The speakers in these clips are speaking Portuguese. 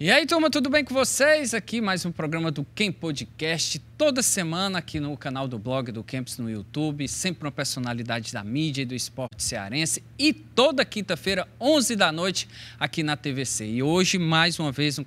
E aí, turma, tudo bem com vocês? Aqui mais um programa do Quem Podcast, toda semana aqui no canal do blog do Campus no YouTube, sempre uma personalidade da mídia e do esporte cearense, e toda quinta-feira, 11 da noite, aqui na TVC. E hoje, mais uma vez,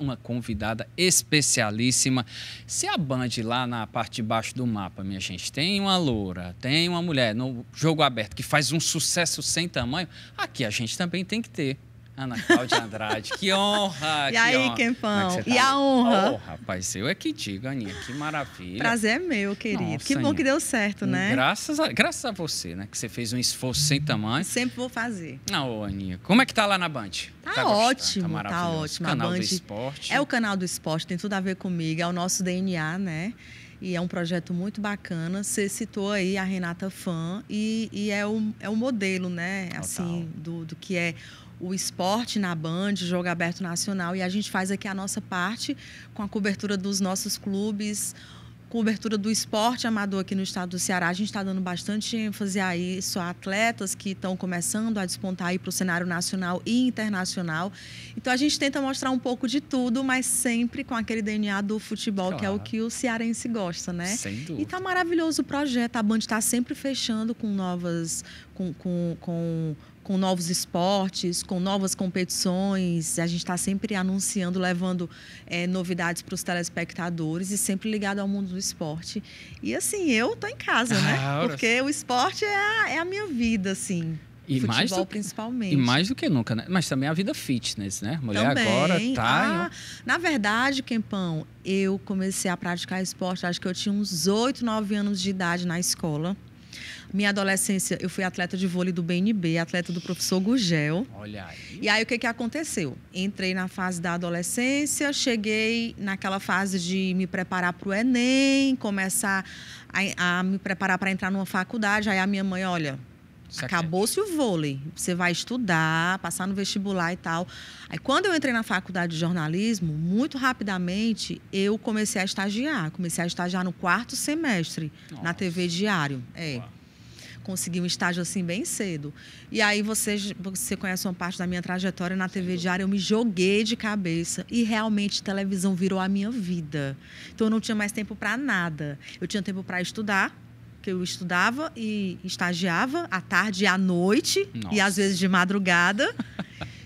uma convidada especialíssima. Se a Band lá na parte de baixo do mapa, minha gente, tem uma loura, tem uma mulher no jogo aberto que faz um sucesso sem tamanho, aqui a gente também tem que ter. Ana Cláudia Andrade, que honra! E aí, Kempão? E a honra? Oh, rapaz, eu é que digo, Aninha, que maravilha. Prazer é meu, querido. Nossa, que bom Aninha, que deu certo, né? Graças a você, né? Que você fez um esforço sem tamanho. Sempre vou fazer. Não, Aninha, como é que tá lá na Band? Tá ótimo, tá ótimo. Canal a Band do Esporte. É o canal do esporte, tem tudo a ver comigo, é o nosso DNA, né? E é um projeto muito bacana. Você citou aí a Renata Fã e é o modelo, né? Total. Assim, do que é o esporte na Band, jogo aberto nacional, e a gente faz aqui a nossa parte com a cobertura dos nossos clubes, cobertura do esporte amador aqui no estado do Ceará. A gente está dando bastante ênfase a isso, a atletas que estão começando a despontar aí para o cenário nacional e internacional. Então, a gente tenta mostrar um pouco de tudo, mas sempre com aquele DNA do futebol, claro, que é o que o cearense gosta, né? Sem dúvida. E está maravilhoso o projeto. A Band está sempre fechando com novos esportes, com novas competições. A gente está sempre anunciando, levando novidades para os telespectadores e sempre ligado ao mundo do esporte. E assim, eu tô em casa, né? Porque o esporte é a minha vida, assim. E futebol, principalmente. E mais do que nunca, né? Mas também a vida fitness, né? Mulher também. Agora tá... Na verdade, Kempão, eu comecei a praticar esporte, acho que eu tinha uns 8, 9 anos de idade na escola. Minha adolescência, eu fui atleta de vôlei do BNB, atleta do professor Gugel. Olha aí. E aí, o que aconteceu? Entrei na fase da adolescência, cheguei naquela fase de me preparar para o Enem, começar a me preparar para entrar numa faculdade. Aí a minha mãe, olha, acabou-se o vôlei, você vai estudar, passar no vestibular e tal. Aí, quando eu entrei na faculdade de jornalismo, muito rapidamente, eu comecei a estagiar. Comecei a estagiar no 4º semestre, na TV Diário. Uau. Consegui um estágio assim bem cedo. E aí você conhece uma parte da minha trajetória na TV Diário, eu me joguei de cabeça e realmente televisão virou a minha vida. Então eu não tinha mais tempo para nada. Eu tinha tempo para estudar, que eu estudava e estagiava à tarde e à noite. Nossa. E às vezes de madrugada.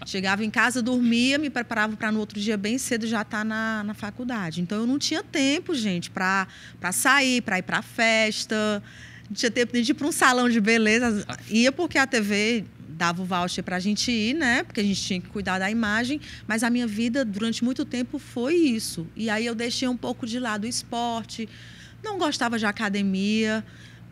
Chegava em casa, dormia, me preparava para no outro dia bem cedo já estar na faculdade. Então eu não tinha tempo, gente, para sair, para ir para festa. Não tinha tempo de ir para um salão de beleza. Ia porque a TV dava o voucher para a gente ir, né? Porque a gente tinha que cuidar da imagem. Mas a minha vida, durante muito tempo, foi isso. E aí eu deixei um pouco de lado o esporte. Não gostava de academia.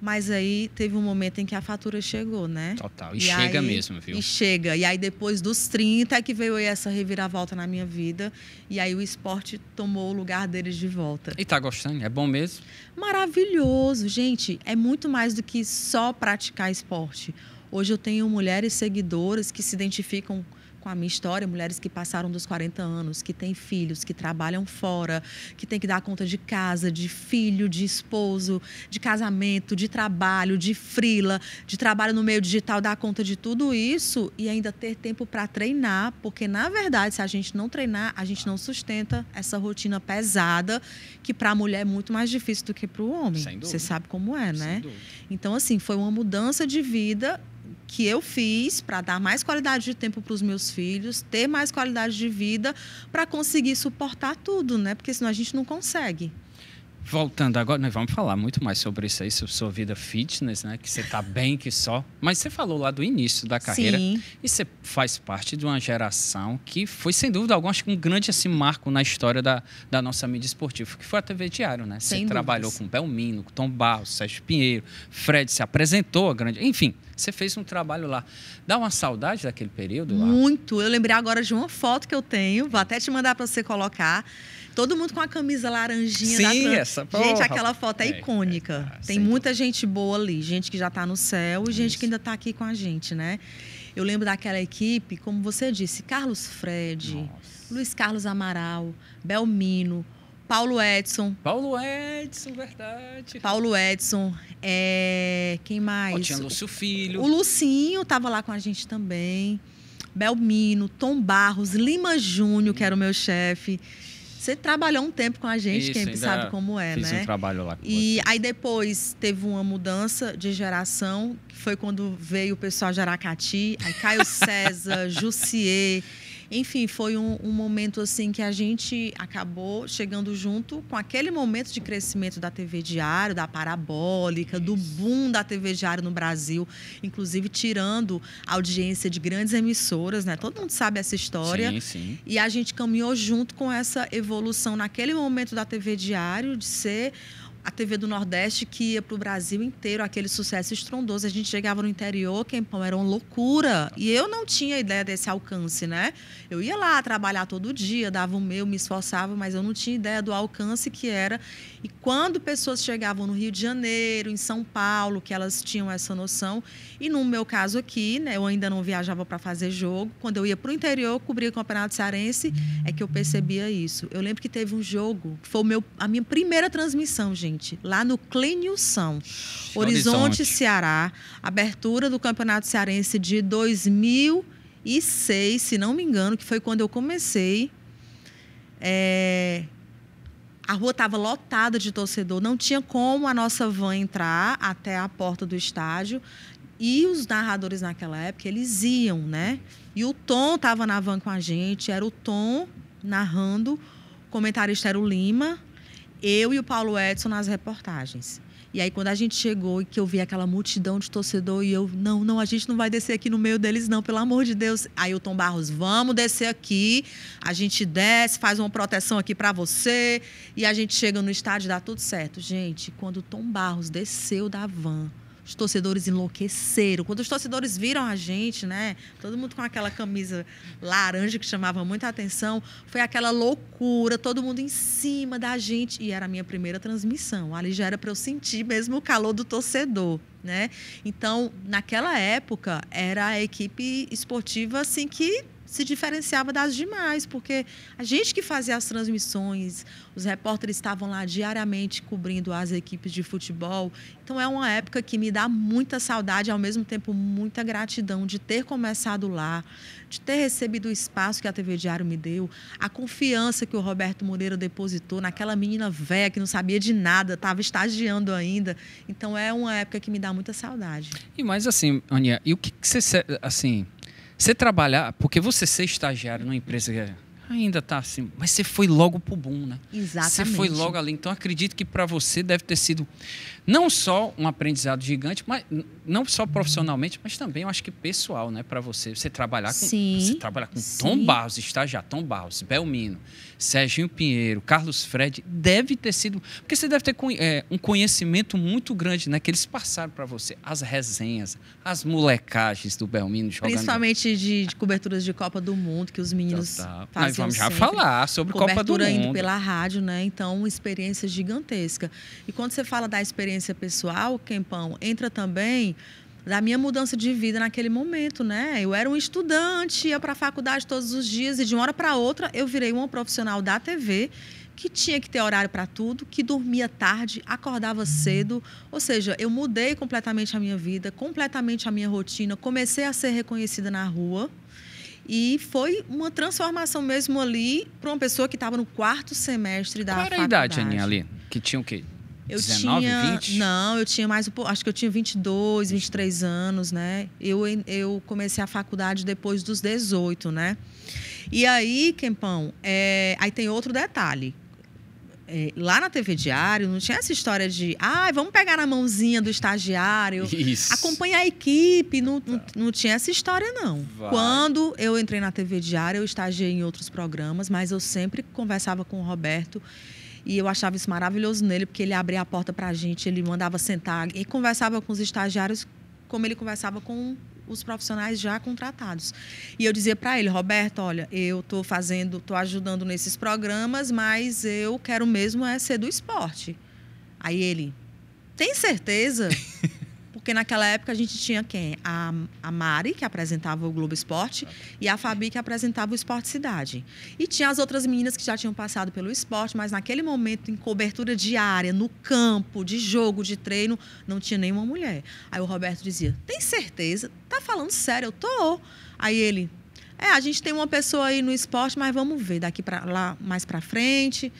Mas aí teve um momento em que a fatura chegou, né? Total. E chega aí, mesmo, viu? E chega. E aí depois dos 30 é que veio aí essa reviravolta na minha vida. E aí o esporte tomou o lugar deles de volta. E tá gostando? É bom mesmo? Maravilhoso. Gente, é muito mais do que só praticar esporte. Hoje eu tenho mulheres seguidoras que se identificam com a minha história, mulheres que passaram dos 40 anos, que têm filhos, que trabalham fora, que têm que dar conta de casa, de filho, de esposo, de casamento, de trabalho, de freela, de trabalho no meio digital, dar conta de tudo isso e ainda ter tempo para treinar, porque, na verdade, se a gente não treinar, a gente não sustenta essa rotina pesada, que para a mulher é muito mais difícil do que para o homem. Sem dúvida. Você sabe como é, né? Sem dúvida. Então, assim, foi uma mudança de vida que eu fiz para dar mais qualidade de tempo para os meus filhos, ter mais qualidade de vida para conseguir suportar tudo, né? Porque senão a gente não consegue. Voltando agora, nós vamos falar muito mais sobre isso aí, sobre sua vida fitness, né? Que você tá bem que só. Mas você falou lá do início da carreira. Sim. E você faz parte de uma geração que foi, sem dúvida alguma, acho que um grande assim, marco na história da nossa mídia esportiva, que foi a TV Diário, né? Você trabalhou com Belmino, com Tom Barros, Sérgio Pinheiro, Fred, se apresentou a grande... Enfim, você fez um trabalho lá. Dá uma saudade daquele período lá? Muito. Eu lembrei agora de uma foto que eu tenho, vou até te mandar para você colocar. Todo mundo com a camisa laranjinha. Sim, essa porra. Gente, aquela foto é icônica. Tem muita gente boa ali. Gente que já está no céu e gente que ainda está aqui com a gente, né? Eu lembro daquela equipe, como você disse, Carlos Fred, Nossa. Luiz Carlos Amaral, Belmino, Paulo Edson. Paulo Edson, verdade. Paulo Edson. Quem mais? Tinha Lúcio Filho. O Lucinho estava lá com a gente também. Belmino, Tom Barros, Lima Júnior, que era o meu chefe. Você trabalhou um tempo com a gente, quem sabe como é, fiz né? Fiz um trabalho lá com você. Aí depois teve uma mudança de geração, que foi quando veio o pessoal de Aracati, aí Caio César, Jussier. Enfim, foi um momento assim que a gente acabou chegando junto com aquele momento de crescimento da TV Diário, da parabólica, do boom da TV Diário no Brasil, inclusive tirando a audiência de grandes emissoras, né? Todo mundo sabe essa história. Sim, sim. E a gente caminhou junto com essa evolução naquele momento da TV Diário, de ser a TV do Nordeste que ia para o Brasil inteiro, aquele sucesso estrondoso. A gente chegava no interior, Kempão, era uma loucura. E eu não tinha ideia desse alcance, né? Eu ia lá trabalhar todo dia, dava o meu, me esforçava, mas eu não tinha ideia do alcance que era. E quando pessoas chegavam no Rio de Janeiro, em São Paulo, que elas tinham essa noção. E no meu caso aqui, né, eu ainda não viajava para fazer jogo. Quando eu ia para o interior, cobria o Campeonato Cearense, é que eu percebia isso. Eu lembro que teve um jogo, que foi a minha primeira transmissão, gente, lá no Clenilson, Horizonte, Ceará, abertura do Campeonato Cearense de 2006, se não me engano, que foi quando eu comecei. A rua estava lotada de torcedor, não tinha como a nossa van entrar até a porta do estádio. E os narradores naquela época, eles iam, né? E o Tom estava na van com a gente, era o Tom narrando, o comentarista era o Lima, eu e o Paulo Edson nas reportagens. E aí, quando a gente chegou e que eu vi aquela multidão de torcedor, e eu, não, a gente não vai descer aqui no meio deles, não, pelo amor de Deus. Aí o Tom Barros, vamos descer aqui, a gente desce, faz uma proteção aqui para você, e a gente chega no estádio, dá tudo certo. Gente, quando o Tom Barros desceu da van, os torcedores enlouqueceram. Quando os torcedores viram a gente, né? Todo mundo com aquela camisa laranja que chamava muita atenção. Foi aquela loucura, todo mundo em cima da gente. E era a minha primeira transmissão. Ali já era para eu sentir mesmo o calor do torcedor, né? Então, naquela época, era a equipe esportiva assim que se diferenciava das demais, porque a gente que fazia as transmissões, os repórteres estavam lá diariamente cobrindo as equipes de futebol. Então, é uma época que me dá muita saudade, ao mesmo tempo muita gratidão de ter começado lá, de ter recebido o espaço que a TV Diário me deu, a confiança que o Roberto Moreira depositou naquela menina velha que não sabia de nada, estava estagiando ainda. Então, é uma época que me dá muita saudade. E mais assim, Aninha, e o que você, assim... Você trabalhar, porque você ser estagiário numa empresa que ainda está assim, mas você foi logo pro boom, né? Exatamente. Você foi logo ali. Então, acredito que para você deve ter sido não só um aprendizado gigante, mas não só profissionalmente, mas também, eu acho que pessoal, né? Para você. Você trabalhar com, sim, Tom Barros, estagiário, Tom Barros, Belmino, Serginho Pinheiro, Carlos Fred, deve ter sido... Porque você deve ter um conhecimento muito grande, né? Que eles passaram para você. As resenhas, as molecagens do Belmino jogando. Principalmente de coberturas de Copa do Mundo, que os meninos faziam. Nós vamos já falar sobre Copa do Mundo. Cobertura indo pela rádio, né? Então, uma experiência gigantesca. E quando você fala da experiência pessoal, Kempão, entra também da minha mudança de vida naquele momento, né? Eu era um estudante, ia para a faculdade todos os dias e de uma hora para outra eu virei uma profissional da TV que tinha que ter horário para tudo, que dormia tarde, acordava cedo. Ou seja, eu mudei completamente a minha vida, completamente a minha rotina, comecei a ser reconhecida na rua. E foi uma transformação mesmo ali para uma pessoa que estava no 4º semestre da faculdade. Qual era a idade, Aninha, ali? Que tinha o quê? 19, 20? Não, eu tinha mais... Acho que eu tinha 22, 23 anos, né? Eu comecei a faculdade depois dos 18, né? E aí, Kempão, aí tem outro detalhe. Lá na TV Diário, não tinha essa história de... vamos pegar na mãozinha do estagiário. Isso. Acompanhar a equipe. Não tinha essa história, não. Vai. Quando eu entrei na TV Diário, eu estagiei em outros programas, mas eu sempre conversava com o Roberto. E eu achava isso maravilhoso nele, porque ele abria a porta para a gente, ele mandava sentar e conversava com os estagiários como ele conversava com os profissionais já contratados. E eu dizia para ele, Roberto, olha, eu estou ajudando nesses programas, mas eu quero mesmo ser do esporte. Aí ele, tem certeza? Porque naquela época a gente tinha quem? A Mari, que apresentava o Globo Esporte, e a Fabi, que apresentava o Esporte Cidade. E tinha as outras meninas que já tinham passado pelo esporte, mas naquele momento, em cobertura diária, no campo, de jogo, de treino, não tinha nenhuma mulher. Aí o Roberto dizia, tem certeza? Tá falando sério? Eu tô. Aí ele, a gente tem uma pessoa aí no esporte, mas vamos ver daqui para lá, mais para frente.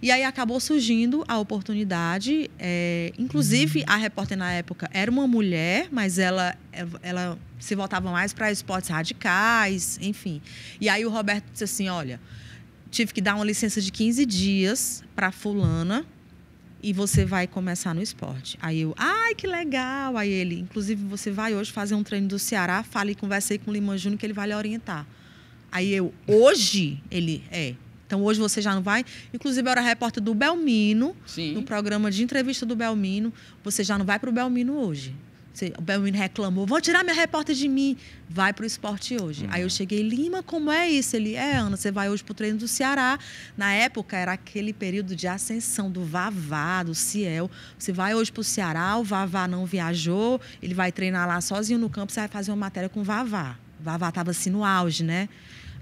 E aí acabou surgindo a oportunidade. Inclusive, a repórter na época era uma mulher, mas ela se voltava mais para esportes radicais, enfim. E aí o Roberto disse assim, olha, tive que dar uma licença de 15 dias para fulana e você vai começar no esporte. Aí eu, ai, que legal. Aí ele, inclusive, você vai hoje fazer um treino do Ceará, fale e conversei com o Lima Júnior que ele vai lhe orientar. Aí eu, hoje? Ele, então, hoje você já não vai? Inclusive, eu era repórter do Belmino, Sim. no programa de entrevista do Belmino. Você já não vai para o Belmino hoje. O Belmino reclamou, vão tirar minha repórter de mim. Vai para o esporte hoje. Aí eu cheguei, Lima, como é isso? Ele, Ana, você vai hoje para o treino do Ceará. Na época, era aquele período de ascensão do Vavá, do Ciel. Você vai hoje para o Ceará, o Vavá não viajou, ele vai treinar lá sozinho no campo, você vai fazer uma matéria com o Vavá. O Vavá estava assim no auge, né?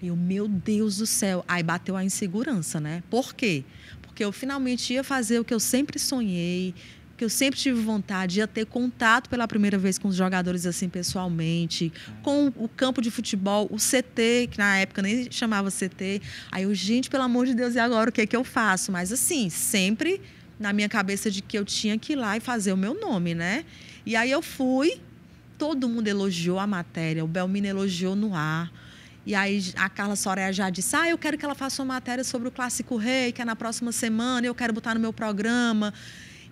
E eu, meu Deus do céu. Aí bateu a insegurança, né? Por quê? Porque eu finalmente ia fazer o que eu sempre sonhei, que eu sempre tive vontade, ia ter contato pela primeira vez com os jogadores assim pessoalmente, com o campo de futebol, o CT, que na época nem chamava CT. Aí eu, gente, pelo amor de Deus, e agora o que é que eu faço? Mas assim, sempre na minha cabeça de que eu tinha que ir lá e fazer o meu nome, né? E aí eu fui, todo mundo elogiou a matéria, o Belmino elogiou no ar. E aí a Carla Soraya já disse, eu quero que ela faça uma matéria sobre o Clássico Rei, que é na próxima semana, eu quero botar no meu programa.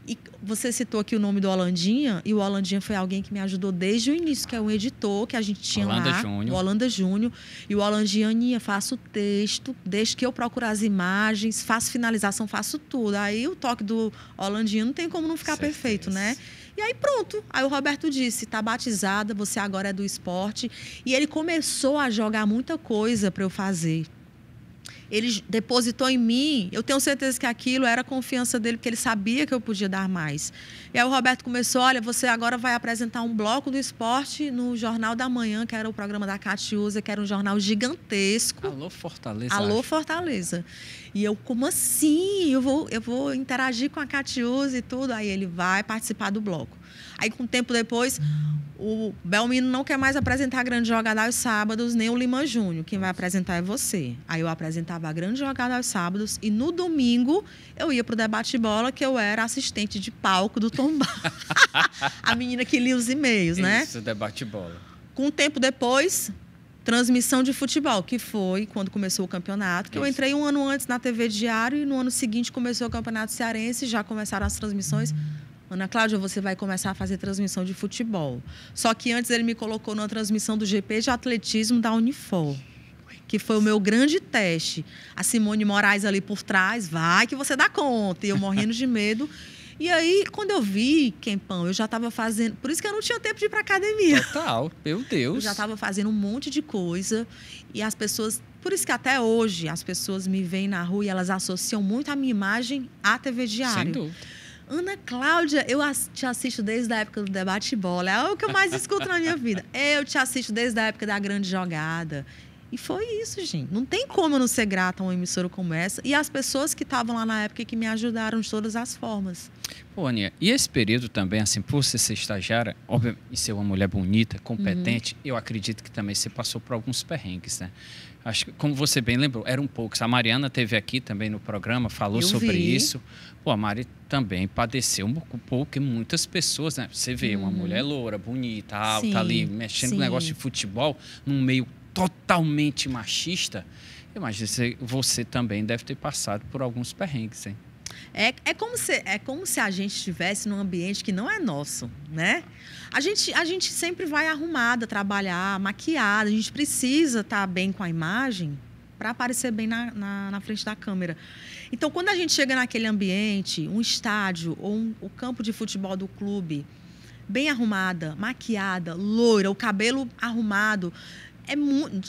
E você citou aqui o nome do Holandinha, e o Holandinha foi alguém que me ajudou desde o início, que é um editor que a gente tinha Holanda lá, Júnior. o Holanda Júnior. E o Holandinha, Aninha, faço texto, desde que eu procuro as imagens, faço finalização, faço tudo. Aí o toque do Holandinha não tem como não ficar perfeito, né? E aí pronto, aí o Roberto disse, tá batizada, você agora é do esporte. E ele começou a jogar muita coisa para eu fazer. Ele depositou em mim, eu tenho certeza que aquilo era a confiança dele, porque ele sabia que eu podia dar mais. E aí o Roberto começou, olha, você agora vai apresentar um bloco do esporte no Jornal da Manhã, que era o programa da Catiúza, que era um jornal gigantesco. Alô, Fortaleza. Alô, Fortaleza. E eu, como assim? Eu vou interagir com a Catiúza e tudo. Aí ele vai participar do bloco. Aí, com um tempo depois, o Belmino não quer mais apresentar a Grande Jogada aos sábados, nem o Lima Júnior. Quem vai apresentar é você. Aí eu apresentava a Grande Jogada aos sábados e no domingo eu ia para o Debate Bola, que eu era assistente de palco do Tom Barros. A menina que lia os e-mails, né? Isso, Debate Bola. Com um tempo depois, transmissão de futebol, que foi quando começou o campeonato, que eu entrei um ano antes na TV Diário e no ano seguinte começou o Campeonato Cearense, já começaram as transmissões. Ana Cláudia, você vai começar a fazer transmissão de futebol. Só que antes ele me colocou numa transmissão do GP de atletismo da Unifor, que foi o meu grande teste. A Simone Moraes ali por trás, vai que você dá conta. E eu morrendo de medo. E aí, quando eu vi, Kempão, eu já estava fazendo... Por isso que eu não tinha tempo de ir para academia. Total, meu Deus. Eu já estava fazendo um monte de coisa. E as pessoas... Por isso que até hoje as pessoas me veem na rua e elas associam muito a minha imagem à TV Diário. Sem dúvida. Ana Cláudia, eu te assisto desde a época do Debate Bola. É o que eu mais escuto na minha vida. Eu te assisto desde a época da Grande Jogada. E foi isso, gente. Não tem como eu não ser grata a uma emissora como essa. E as pessoas que estavam lá na época que me ajudaram de todas as formas. Pô, Aninha, e esse período também, assim, por você ser estagiária, óbvio, e ser uma mulher bonita, competente, eu acredito que também você passou por alguns perrengues, né? Acho que, como você bem lembrou, eram poucos. A Mariana esteve aqui também no programa, falou sobre isso. Pô, a Mari também padeceu um pouco, porque muitas pessoas, né? Você vê uma mulher loura, bonita, alta ali, mexendo com negócio de futebol, num meio totalmente machista. Eu imagino que você também deve ter passado por alguns perrengues, hein? É como se a gente estivesse num ambiente que não é nosso, né? A gente sempre vai arrumada, trabalhar, maquiada. A gente precisa estar bem com a imagem para aparecer bem na frente da câmera. Então, quando a gente chega naquele ambiente, um estádio ou o campo de futebol do clube, bem arrumada, maquiada, loira, o cabelo arrumado...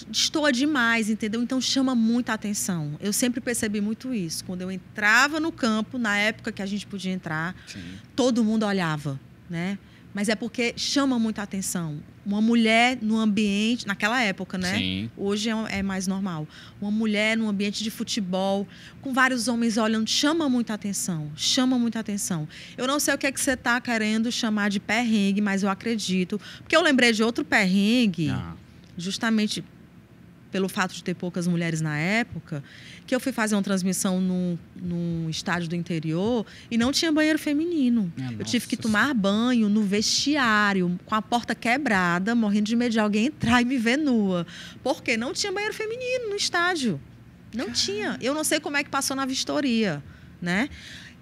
destoa demais, entendeu? Então chama muita atenção. Eu sempre percebi muito isso. Quando eu entrava no campo, na época que a gente podia entrar, todo mundo olhava, né? Mas é porque chama muita atenção. Uma mulher no ambiente, naquela época, né? Sim. Hoje é mais normal. Uma mulher num ambiente de futebol, com vários homens olhando, chama muita atenção. Chama muita atenção. Eu não sei o que é que você está querendo chamar de perrengue, mas eu acredito. Porque eu lembrei de outro perrengue... justamente pelo fato de ter poucas mulheres na época, que eu fui fazer uma transmissão num estádio do interior e não tinha banheiro feminino. Eu tive que tomar banho no vestiário, com a porta quebrada, morrendo de medo de alguém entrar e me ver nua. Porque não tinha banheiro feminino no estádio. Não tinha. Eu não sei como é que passou na vistoria, né?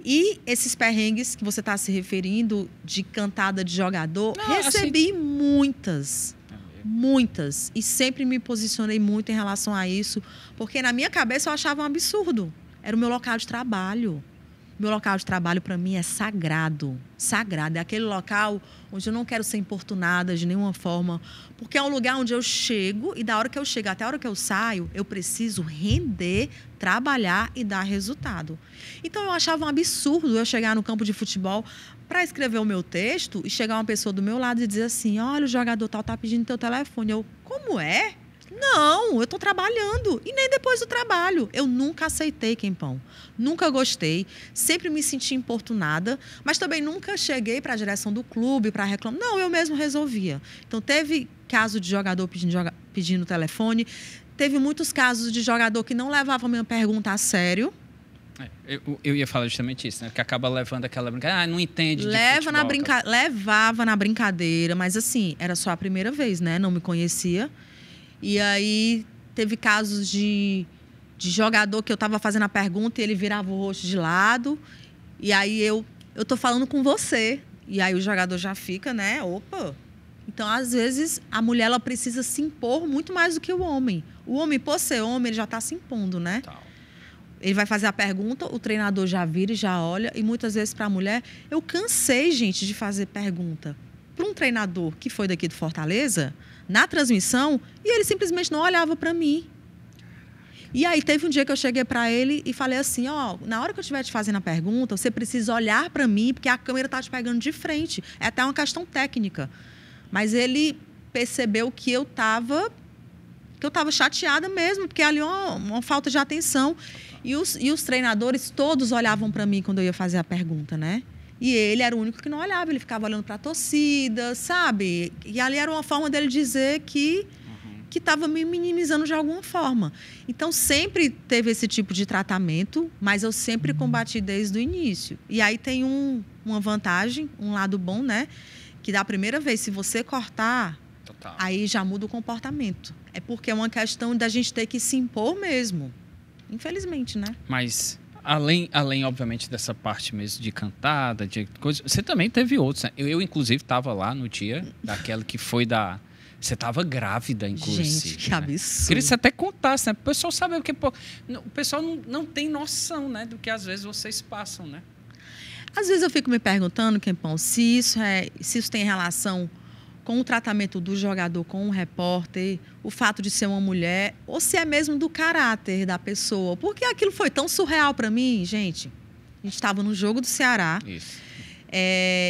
E esses perrengues que você está se referindo de cantada de jogador, recebi muitas. Muitas. E sempre me posicionei muito em relação a isso, porque na minha cabeça eu achava um absurdo. Era o meu local de trabalho. Meu local de trabalho, para mim, é sagrado. Sagrado. É aquele local onde eu não quero ser importunada de nenhuma forma, porque é um lugar onde eu chego e da hora que eu chego até a hora que eu saio, eu preciso render, trabalhar e dar resultado. Então, eu achava um absurdo eu chegar no campo de futebol para escrever o meu texto e chegar uma pessoa do meu lado e dizer assim, olha, o jogador tal está pedindo teu telefone. Eu, como é? Não, eu estou trabalhando. E nem depois do trabalho. Eu nunca aceitei, Kempão. Nunca gostei. Sempre me senti importunada. Mas também nunca cheguei para a direção do clube para reclamar. Não, eu mesmo resolvia. Então, teve caso de jogador pedindo telefone. Teve muitos casos de jogador que não levava a minha pergunta a sério. Eu ia falar justamente isso, né? Que acaba levando aquela brincadeira. Não entende de futebol, Levava na brincadeira. Mas, assim, era só a primeira vez, né? Não me conhecia. E aí, teve casos de jogador que eu estava fazendo a pergunta e ele virava o rosto de lado. E aí, eu tô falando com você. E aí, o jogador já fica, né? Opa! Então, às vezes, a mulher ela precisa se impor muito mais do que o homem. O homem, por ser homem, ele já está se impondo, né? Ele vai fazer a pergunta, o treinador já vira e já olha. E muitas vezes, para a mulher, eu cansei, gente, de fazer pergunta. Para um treinador que foi daqui do Fortaleza, na transmissão, e ele simplesmente não olhava para mim. E aí, teve um dia que eu cheguei para ele e falei assim, na hora que eu estiver te fazendo a pergunta, você precisa olhar para mim, porque a câmera está te pegando de frente. É até uma questão técnica. Mas ele percebeu que eu estava chateada mesmo, porque ali é uma falta de atenção. E os treinadores todos olhavam para mim quando eu ia fazer a pergunta, né? E ele era o único que não olhava, ele ficava olhando para a torcida, sabe? E ali era uma forma dele dizer que estava me minimizando de alguma forma. Então, sempre teve esse tipo de tratamento, mas eu sempre combati desde o início. E aí tem uma vantagem, um lado bom, né? Que da primeira vez, se você cortar, aí já muda o comportamento. É porque é uma questão da gente ter que se impor mesmo. Infelizmente, né? Mas... Além, obviamente, dessa parte mesmo de cantada, de coisa, você também teve outros, né? Eu inclusive, estava lá no dia daquela que foi da... Você estava grávida, inclusive. Gente, que absurdo. Queria que você até contasse, né? O pessoal sabe, porque o pessoal não tem noção, né? Do que às vezes vocês passam, né? Às vezes eu fico me perguntando, Kempão, se isso tem relação com o tratamento do jogador com o repórter, o fato de ser uma mulher, ou se é mesmo do caráter da pessoa. Porque aquilo foi tão surreal para mim, gente. A gente estava no jogo do Ceará. Isso.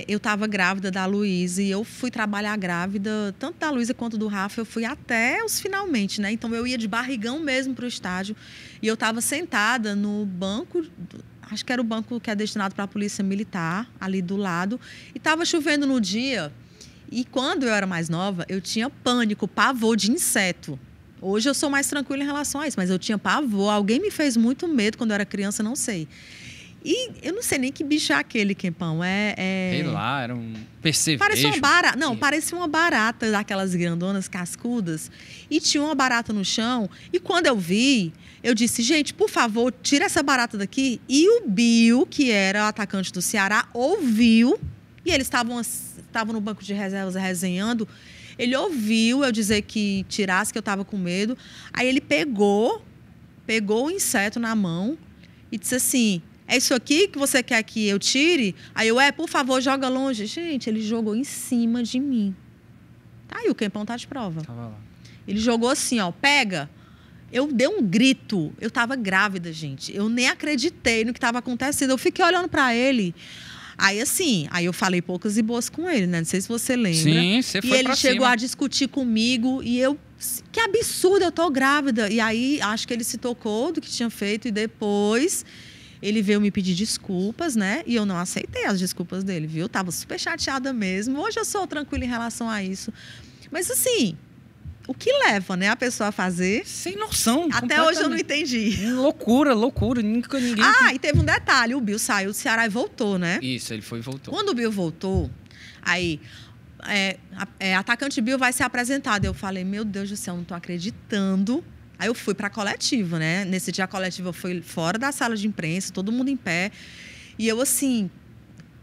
Eu estava grávida da Luísa e eu fui trabalhar grávida, tanto da Luísa quanto do Rafa, eu fui até os finalmente, né? Então, eu ia de barrigão mesmo para o estádio. E eu estava sentada no banco, acho que era o banco que é destinado para a Polícia Militar, ali do lado. E estava chovendo no dia. E quando eu era mais nova, eu tinha pânico, pavor de inseto. Hoje eu sou mais tranquila em relação a isso, mas eu tinha pavor. Alguém me fez muito medo quando eu era criança, não sei. E eu não sei nem que bicho é aquele, Kempão. Sei lá, era um percevejo. Parecia uma barata. Não, parecia uma barata daquelas grandonas cascudas. E tinha uma barata no chão. E quando eu vi, eu disse, gente, por favor, tira essa barata daqui. E o Bill, que era o atacante do Ceará, ouviu. E eles estavam no banco de reservas resenhando. Ele ouviu eu dizer que tirasse, que eu estava com medo. Aí ele pegou o inseto na mão e disse assim, é isso aqui que você quer que eu tire? Aí eu, por favor, joga longe. Gente, ele jogou em cima de mim. Tá aí, o Kempão tá de prova. Tava lá. Ele jogou assim, pega. Eu dei um grito. Eu estava grávida, gente. Eu nem acreditei no que estava acontecendo. Eu fiquei olhando para ele. Aí, assim, eu falei poucas e boas com ele, né? Não sei se você lembra. Sim, você foi pra cima. E ele chegou a discutir comigo e eu... Que absurdo, eu tô grávida. E aí, acho que ele se tocou do que tinha feito e depois ele veio me pedir desculpas, né? E eu não aceitei as desculpas dele, viu? Eu tava super chateada mesmo. Hoje eu sou tranquila em relação a isso. Mas, assim, o que leva, né, a pessoa a fazer. Sem noção. Até hoje eu não entendi. Loucura. Ninguém... E teve um detalhe. O Bill saiu do Ceará e voltou, né? Isso, ele foi e voltou. Quando o Bill voltou, aí... atacante Bill vai ser apresentado. Eu falei, meu Deus do céu, não tô acreditando. Aí eu fui para a coletiva, né? Nesse dia a coletiva foi fora da sala de imprensa, todo mundo em pé. E eu, assim,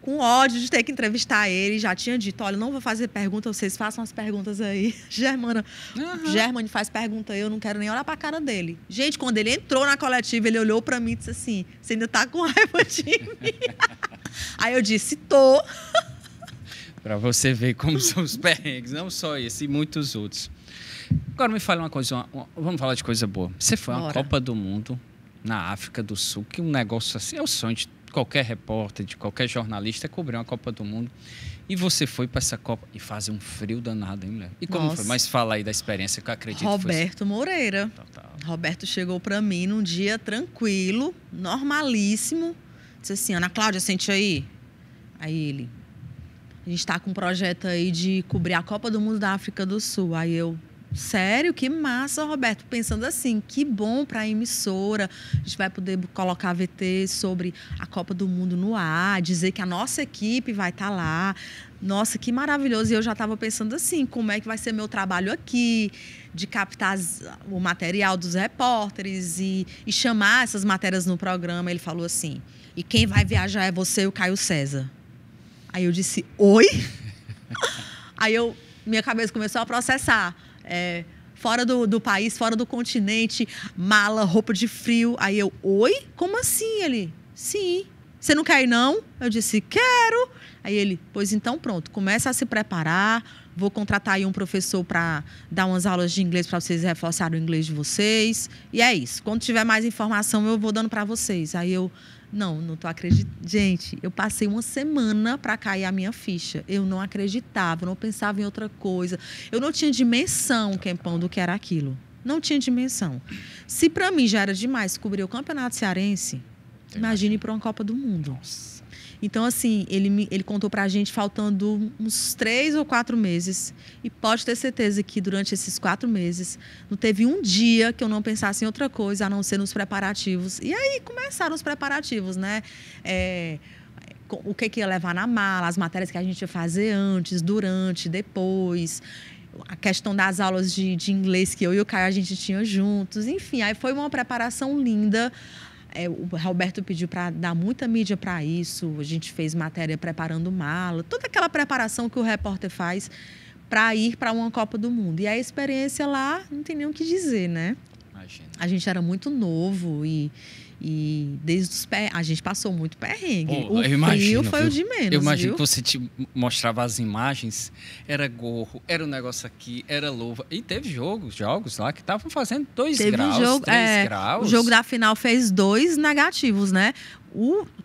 com ódio de ter que entrevistar ele, já tinha dito, olha, não vou fazer pergunta, vocês façam as perguntas aí. Germane faz pergunta aí, eu não quero nem olhar para a cara dele. Gente, quando ele entrou na coletiva, ele olhou para mim e disse assim, você ainda tá com raiva de mim? Aí eu disse, tô. Para você ver como são os perrengues, não só esse, e muitos outros. Agora me fala uma coisa, vamos falar de coisa boa. Você foi a uma Copa do Mundo na África do Sul, que um negócio assim, é o sonho de qualquer repórter, de qualquer jornalista, é cobrir uma Copa do Mundo. E você foi para essa Copa e fazer um frio danado, hein, mulher? E como foi? Mas fala aí da experiência que eu acredito. Roberto Moreira. Total. Roberto chegou para mim num dia tranquilo, normalíssimo. Disse assim, Ana Cláudia, sente aí. Aí ele... A gente está com um projeto aí de cobrir a Copa do Mundo da África do Sul. Aí eu, sério? Que massa, Roberto. Pensando assim, que bom para a emissora. A gente vai poder colocar VT sobre a Copa do Mundo no ar, dizer que a nossa equipe vai estar lá. Nossa, que maravilhoso. E eu já estava pensando assim, como é que vai ser meu trabalho aqui, de captar o material dos repórteres e chamar essas matérias no programa. Ele falou assim, e quem vai viajar é você e o Caio César. Aí eu disse, oi? Aí minha cabeça começou a processar. Fora do país, fora do continente, mala, roupa de frio. Aí eu, oi? Como assim? Ele, sim. Você não quer ir, não? Eu disse, quero. Aí ele, pois então pronto, começa a se preparar. Vou contratar aí um professor para dar umas aulas de inglês para vocês reforçarem o inglês de vocês. E é isso. Quando tiver mais informação, eu vou dando para vocês. Aí eu... Não tô acreditando. Gente, eu passei uma semana para cair a minha ficha. Eu não acreditava, não pensava em outra coisa. Eu não tinha dimensão, Kempão, do que era aquilo. Não tinha dimensão. Se para mim já era demais cobrir o Campeonato Cearense, imagine para uma Copa do Mundo. Nossa. Então, assim, ele contou pra gente faltando uns 3 ou 4 meses. E pode ter certeza que durante esses 4 meses não teve um dia que eu não pensasse em outra coisa, a não ser nos preparativos. E aí começaram os preparativos, né? O que ia levar na mala, as matérias que a gente ia fazer antes, durante, depois. A questão das aulas de inglês que eu e o Caio a gente tinha juntos. Enfim, aí foi uma preparação linda. O Roberto pediu para dar muita mídia para isso. A gente fez matéria preparando mala. Toda aquela preparação que o repórter faz para ir para uma Copa do Mundo. E a experiência lá, não tem nem o que dizer, né? Imagina. A gente era muito novo e desde os a gente passou muito perrengue. O frio foi o de menos. Eu imagino que você te mostrava as imagens, era gorro, era um negócio aqui, era luva. E teve jogos lá que estavam fazendo 2 graus, 3 graus. O jogo da final fez 2 negativos, né?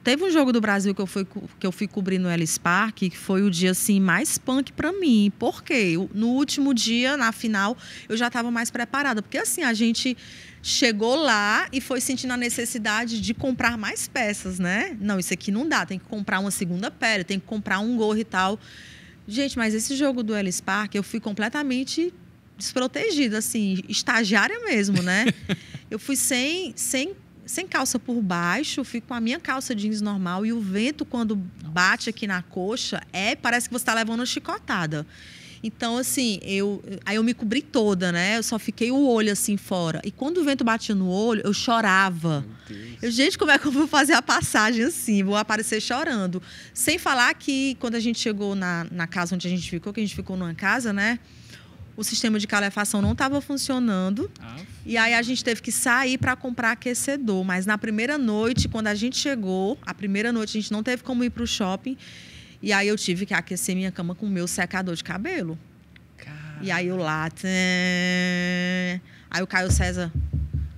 Teve um jogo do Brasil que eu fui cobrir no Ellis Park, que foi o dia assim, mais punk para mim. Por quê? No último dia, na final, eu já estava mais preparada. Porque assim, a gente chegou lá e foi sentindo a necessidade de comprar mais peças, né? Não, isso aqui não dá, tem que comprar uma segunda pele, tem que comprar um gorro e tal. Gente, mas esse jogo do Ellis Park, eu fui completamente desprotegida, assim, estagiária mesmo, né? Eu fui sem calça por baixo, fui com a minha calça jeans normal e o vento, quando bate aqui na coxa, parece que você está levando uma chicotada. Então, assim, aí eu me cobri toda, né? Eu só fiquei o olho assim fora. E quando o vento batia no olho, eu chorava. Gente, como é que eu vou fazer a passagem assim? Vou aparecer chorando. Sem falar que quando a gente chegou na casa onde a gente ficou, que a gente ficou numa casa, né? O sistema de calefação não estava funcionando. E aí a gente teve que sair para comprar aquecedor. Mas na primeira noite, quando a gente chegou, a gente não teve como ir para o shopping. E aí eu tive que aquecer minha cama com o meu secador de cabelo. Caramba. E aí eu lá... Aí o Caio César...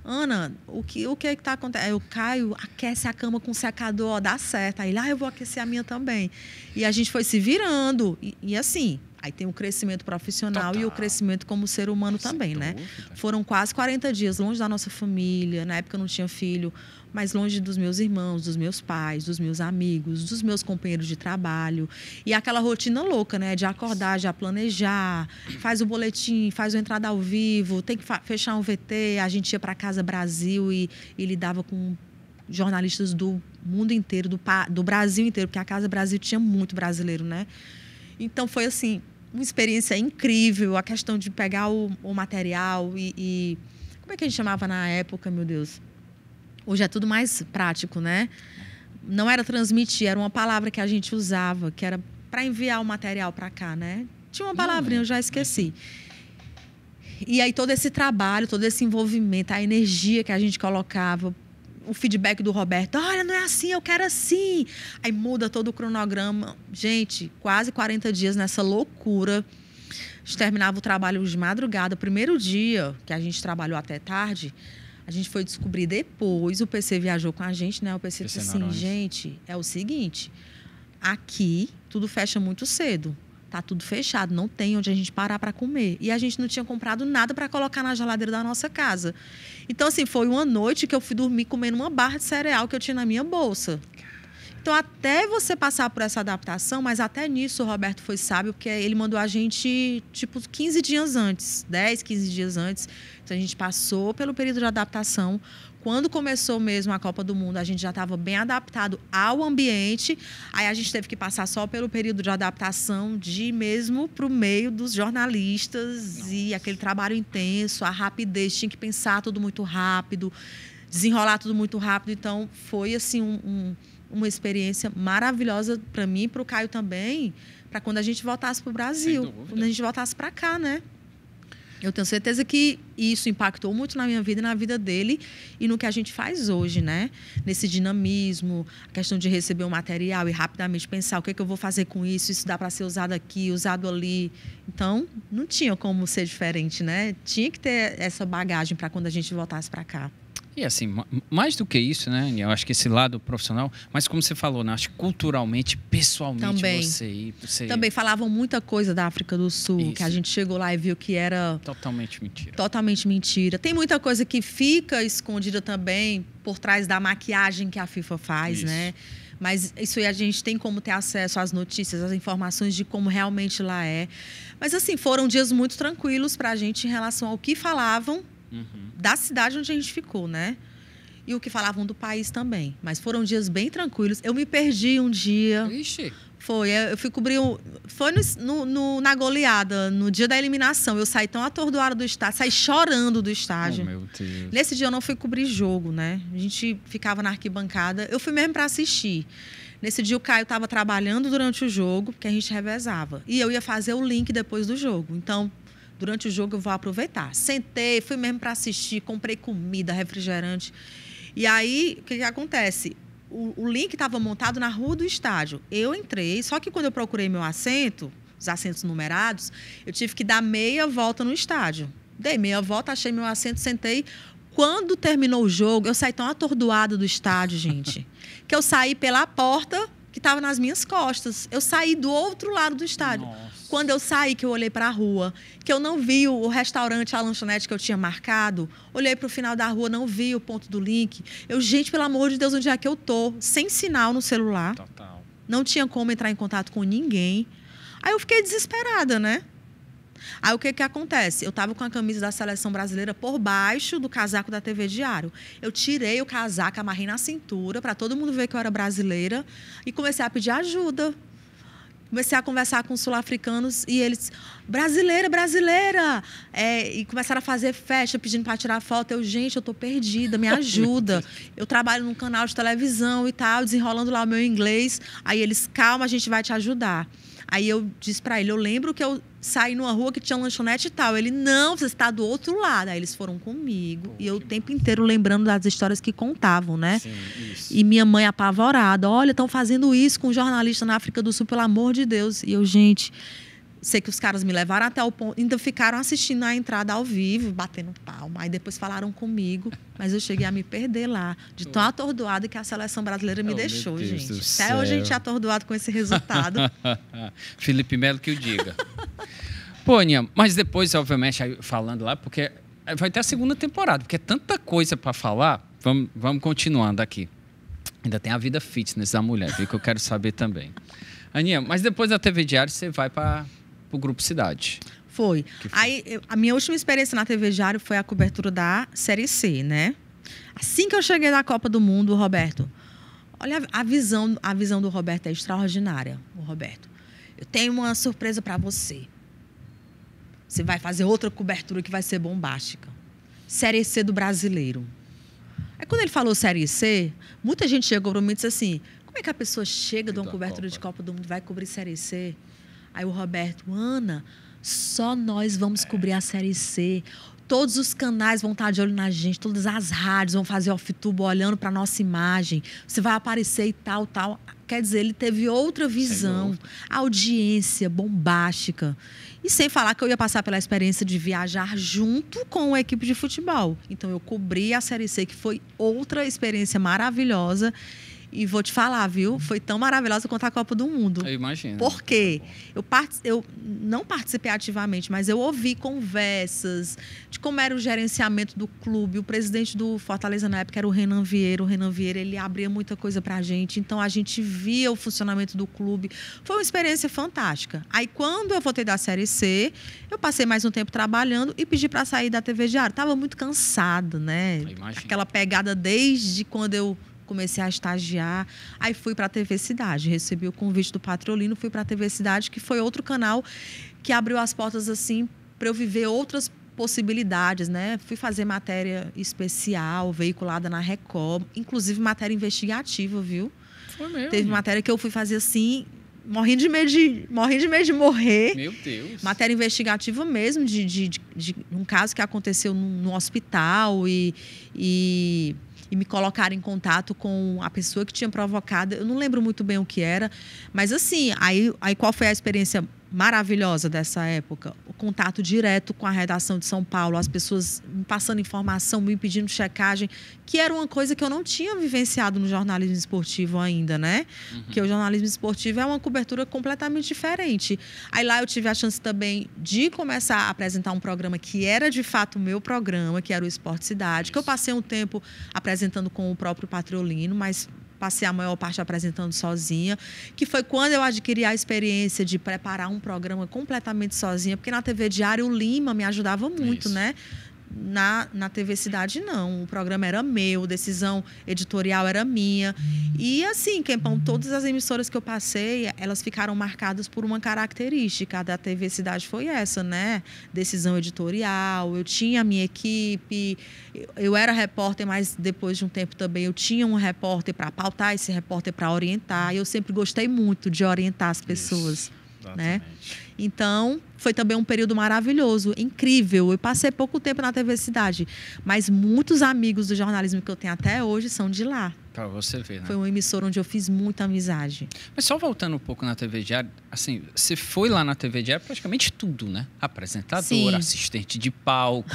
Ana, o que é que tá acontecendo? Aí o Caio aquece a cama com secador, dá certo. Aí eu vou aquecer a minha também. E a gente foi se virando. E assim... Aí tem o crescimento profissional Total. e o crescimento como ser humano Sem também, né? dúvida. Foram quase 40 dias longe da nossa família. Na época eu não tinha filho, mas longe dos meus irmãos, dos meus pais, dos meus amigos, dos meus companheiros de trabalho. E aquela rotina louca, né? De acordar, já planejar, faz o boletim, faz a entrada ao vivo, tem que fechar um VT. A gente ia para Casa Brasil e lidava com jornalistas do mundo inteiro, do Brasil inteiro, porque a Casa Brasil tinha muito brasileiro, né? Então, foi assim, uma experiência incrível, a questão de pegar o material e... Como é que a gente chamava na época, meu Deus? Hoje é tudo mais prático, né? Não era transmitir, era uma palavra que a gente usava, que era para enviar o material para cá, né? Tinha uma palavrinha, eu já esqueci. E aí, todo esse trabalho, todo esse envolvimento, a energia que a gente colocava, o feedback do Roberto, olha, não é assim, eu quero assim. Aí muda todo o cronograma. Gente, quase 40 dias nessa loucura. A gente terminava o trabalho de madrugada. O primeiro dia que a gente trabalhou até tarde, a gente foi descobrir depois, o PC viajou com a gente, né? O PC disse assim, gente, é o seguinte, aqui tudo fecha muito cedo. Tá tudo fechado, não tem onde a gente parar para comer. E a gente não tinha comprado nada para colocar na geladeira da nossa casa. Então, assim, foi uma noite que eu fui dormir comendo uma barra de cereal que eu tinha na minha bolsa. Então, até você passar por essa adaptação, mas até nisso o Roberto foi sábio, porque ele mandou a gente, tipo, 15 dias antes, 10, 15 dias antes. Então, a gente passou pelo período de adaptação. Quando começou mesmo a Copa do Mundo, a gente já estava bem adaptado ao ambiente. Aí a gente teve que passar só pelo período de adaptação de ir mesmo para o meio dos jornalistas. Nossa. E aquele trabalho intenso, a rapidez, tinha que pensar tudo muito rápido, desenrolar tudo muito rápido. Então, foi assim uma experiência maravilhosa para mim e para o Caio também, para quando a gente voltasse para o Brasil, quando a gente voltasse para cá, né? Eu tenho certeza que isso impactou muito na minha vida e na vida dele e no que a gente faz hoje, né? Nesse dinamismo, a questão de receber um material e rapidamente pensar o que é que eu vou fazer com isso, isso dá para ser usado aqui, usado ali. Então, não tinha como ser diferente, né? Tinha que ter essa bagagem para quando a gente voltasse para cá. E assim, mais do que isso, né? Eu acho que esse lado profissional, mas como você falou, né? Acho que culturalmente, pessoalmente, também. você... Também falavam muita coisa da África do Sul, isso. Que a gente chegou lá e viu que era... Totalmente mentira. Totalmente mentira. Tem muita coisa que fica escondida também por trás da maquiagem que a FIFA faz, isso. Né? Mas isso aí a gente tem como ter acesso às notícias, às informações de como realmente lá é. Mas assim, foram dias muito tranquilos para a gente em relação ao que falavam da cidade onde a gente ficou, né? E o que falavam do país também. Mas foram dias bem tranquilos. Eu me perdi um dia. Ixi. Foi, eu fui cobrir... Foi na goleada, no dia da eliminação. Eu saí tão atordoada do estádio, saí chorando do estádio. Oh, meu Deus. Nesse dia eu não fui cobrir jogo, né? A gente ficava na arquibancada. Eu fui mesmo para assistir. Nesse dia o Caio estava trabalhando durante o jogo, porque a gente revezava. E eu ia fazer o link depois do jogo. Então... Durante o jogo eu vou aproveitar. Sentei, fui mesmo para assistir, comprei comida, refrigerante. E aí, o que acontece? O link estava montado na rua do estádio. Eu entrei, só que quando eu procurei meu assento, os assentos numerados, eu tive que dar meia volta no estádio. Dei meia volta, achei meu assento, sentei. Quando terminou o jogo, eu saí tão atordoada do estádio, gente, que eu saí pela porta que estava nas minhas costas. Eu saí do outro lado do estádio. Nossa. Quando eu saí, que eu olhei para a rua, que eu não vi o restaurante, a lanchonete que eu tinha marcado, olhei para o final da rua, não vi o ponto do link. Gente, pelo amor de Deus, onde é que eu tô? Sem sinal no celular. Total. Não tinha como entrar em contato com ninguém. Aí eu fiquei desesperada, né? Aí o que acontece? Eu estava com a camisa da Seleção Brasileira por baixo do casaco da TV Diário. Eu tirei o casaco, amarrei na cintura para todo mundo ver que eu era brasileira e comecei a pedir ajuda. Comecei a conversar com os sul-africanos e eles... Brasileira, brasileira! E começaram a fazer festa, pedindo para tirar foto. Gente, eu tô perdida, me ajuda. Eu trabalho num canal de televisão e tal, desenrolando lá o meu inglês. Aí eles, calma, a gente vai te ajudar. Aí eu disse para ele, eu lembro que eu saí numa rua que tinha lanchonete e tal. Ele, não, você está do outro lado. Aí eles foram comigo. E eu o tempo inteiro lembrando das histórias que contavam, né? Sim, isso. E minha mãe apavorada. Olha, estão fazendo isso com um jornalista na África do Sul, pelo amor de Deus. E eu, gente... Sei que os caras me levaram até o ponto... Ainda ficaram assistindo a entrada ao vivo, batendo palma. Aí depois falaram comigo. Mas eu cheguei a me perder lá. De tão atordoada que a seleção brasileira me deixou, gente. Até hoje a gente é atordoado com esse resultado. Felipe Melo que o diga. Pô, Aninha, mas depois, obviamente, aí falando lá, porque vai ter a segunda temporada, porque é tanta coisa para falar. Vamos continuando aqui. Ainda tem a vida fitness da mulher, viu, que eu quero saber também. Aninha, mas depois da TV Diário, você vai para o Grupo Cidade. Foi. Aí, a minha última experiência na TV Diário foi a cobertura da Série C, né? Assim que eu cheguei na Copa do Mundo, Roberto, olha a visão do Roberto é extraordinária, o Roberto. Eu tenho uma surpresa para você. Você vai fazer outra cobertura que vai ser bombástica. Série C do Brasileiro. Aí quando ele falou Série C, muita gente chegou para mim e disse assim, como é que a pessoa chega de uma cobertura de Copa do Mundo e vai cobrir Série C? Aí o Roberto, Ana, só nós vamos cobrir a Série C. Todos os canais vão estar de olho na gente, todas as rádios vão fazer off-tubo olhando para a nossa imagem. Você vai aparecer e tal, tal. Quer dizer, ele teve outra visão, audiência bombástica. E sem falar que eu ia passar pela experiência de viajar junto com a equipe de futebol. Então, eu cobri a Série C, que foi outra experiência maravilhosa. E vou te falar, viu? Foi tão maravilhosa quanto a Copa do Mundo. Eu imagino. Por quê? Eu não participei ativamente, mas eu ouvi conversas de como era o gerenciamento do clube. O presidente do Fortaleza na época era o Renan Vieira. O Renan Vieira, ele abria muita coisa pra gente. Então, a gente via o funcionamento do clube. Foi uma experiência fantástica. Aí, quando eu voltei da Série C, eu passei mais um tempo trabalhando e pedi para sair da TV Diário. Estava muito cansada, né? Aquela pegada desde quando eu comecei a estagiar, aí fui para a TV Cidade, recebi o convite do Patrolino, fui para a TV Cidade, que foi outro canal que abriu as portas assim para eu viver outras possibilidades, né? Fui fazer matéria especial, veiculada na Record, inclusive matéria investigativa, viu? Foi mesmo. Teve matéria que eu fui fazer assim, morrendo de medo de morrer. Meu Deus. Matéria investigativa mesmo, de um caso que aconteceu no hospital e me colocaram em contato com a pessoa que tinha provocado. Eu não lembro muito bem o que era, mas assim, aí qual foi a experiência maravilhosa dessa época? O contato direto com a redação de São Paulo, as pessoas me passando informação, me pedindo checagem, que era uma coisa que eu não tinha vivenciado no jornalismo esportivo ainda, né? Porque o jornalismo esportivo é uma cobertura completamente diferente. Aí lá eu tive a chance também de começar a apresentar um programa que era de fato o meu programa, que era o Esporte Cidade, que eu passei um tempo apresentando com o próprio Patrolino, mas passei a maior parte apresentando sozinha, que foi quando eu adquiri a experiência de preparar um programa completamente sozinha, porque na TV Diário o Lima me ajudava muito, né? Na TV Cidade, não. O programa era meu, a decisão editorial era minha. E assim, Kempão, todas as emissoras que eu passei, elas ficaram marcadas por uma característica. A da TV Cidade foi essa, né? Decisão editorial, eu tinha a minha equipe, eu era repórter, mas depois de um tempo também eu tinha um repórter para pautar, esse repórter para orientar. E eu sempre gostei muito de orientar as pessoas. Né? Então, foi também um período maravilhoso, incrível. Eu passei pouco tempo na TV Cidade, mas muitos amigos do jornalismo que eu tenho até hoje são de lá. Para você ver, né? Foi uma emissora onde eu fiz muita amizade. Mas só voltando um pouco na TV Diário, assim, você foi lá na TV Diário praticamente tudo, né? Apresentadora, assistente de palco,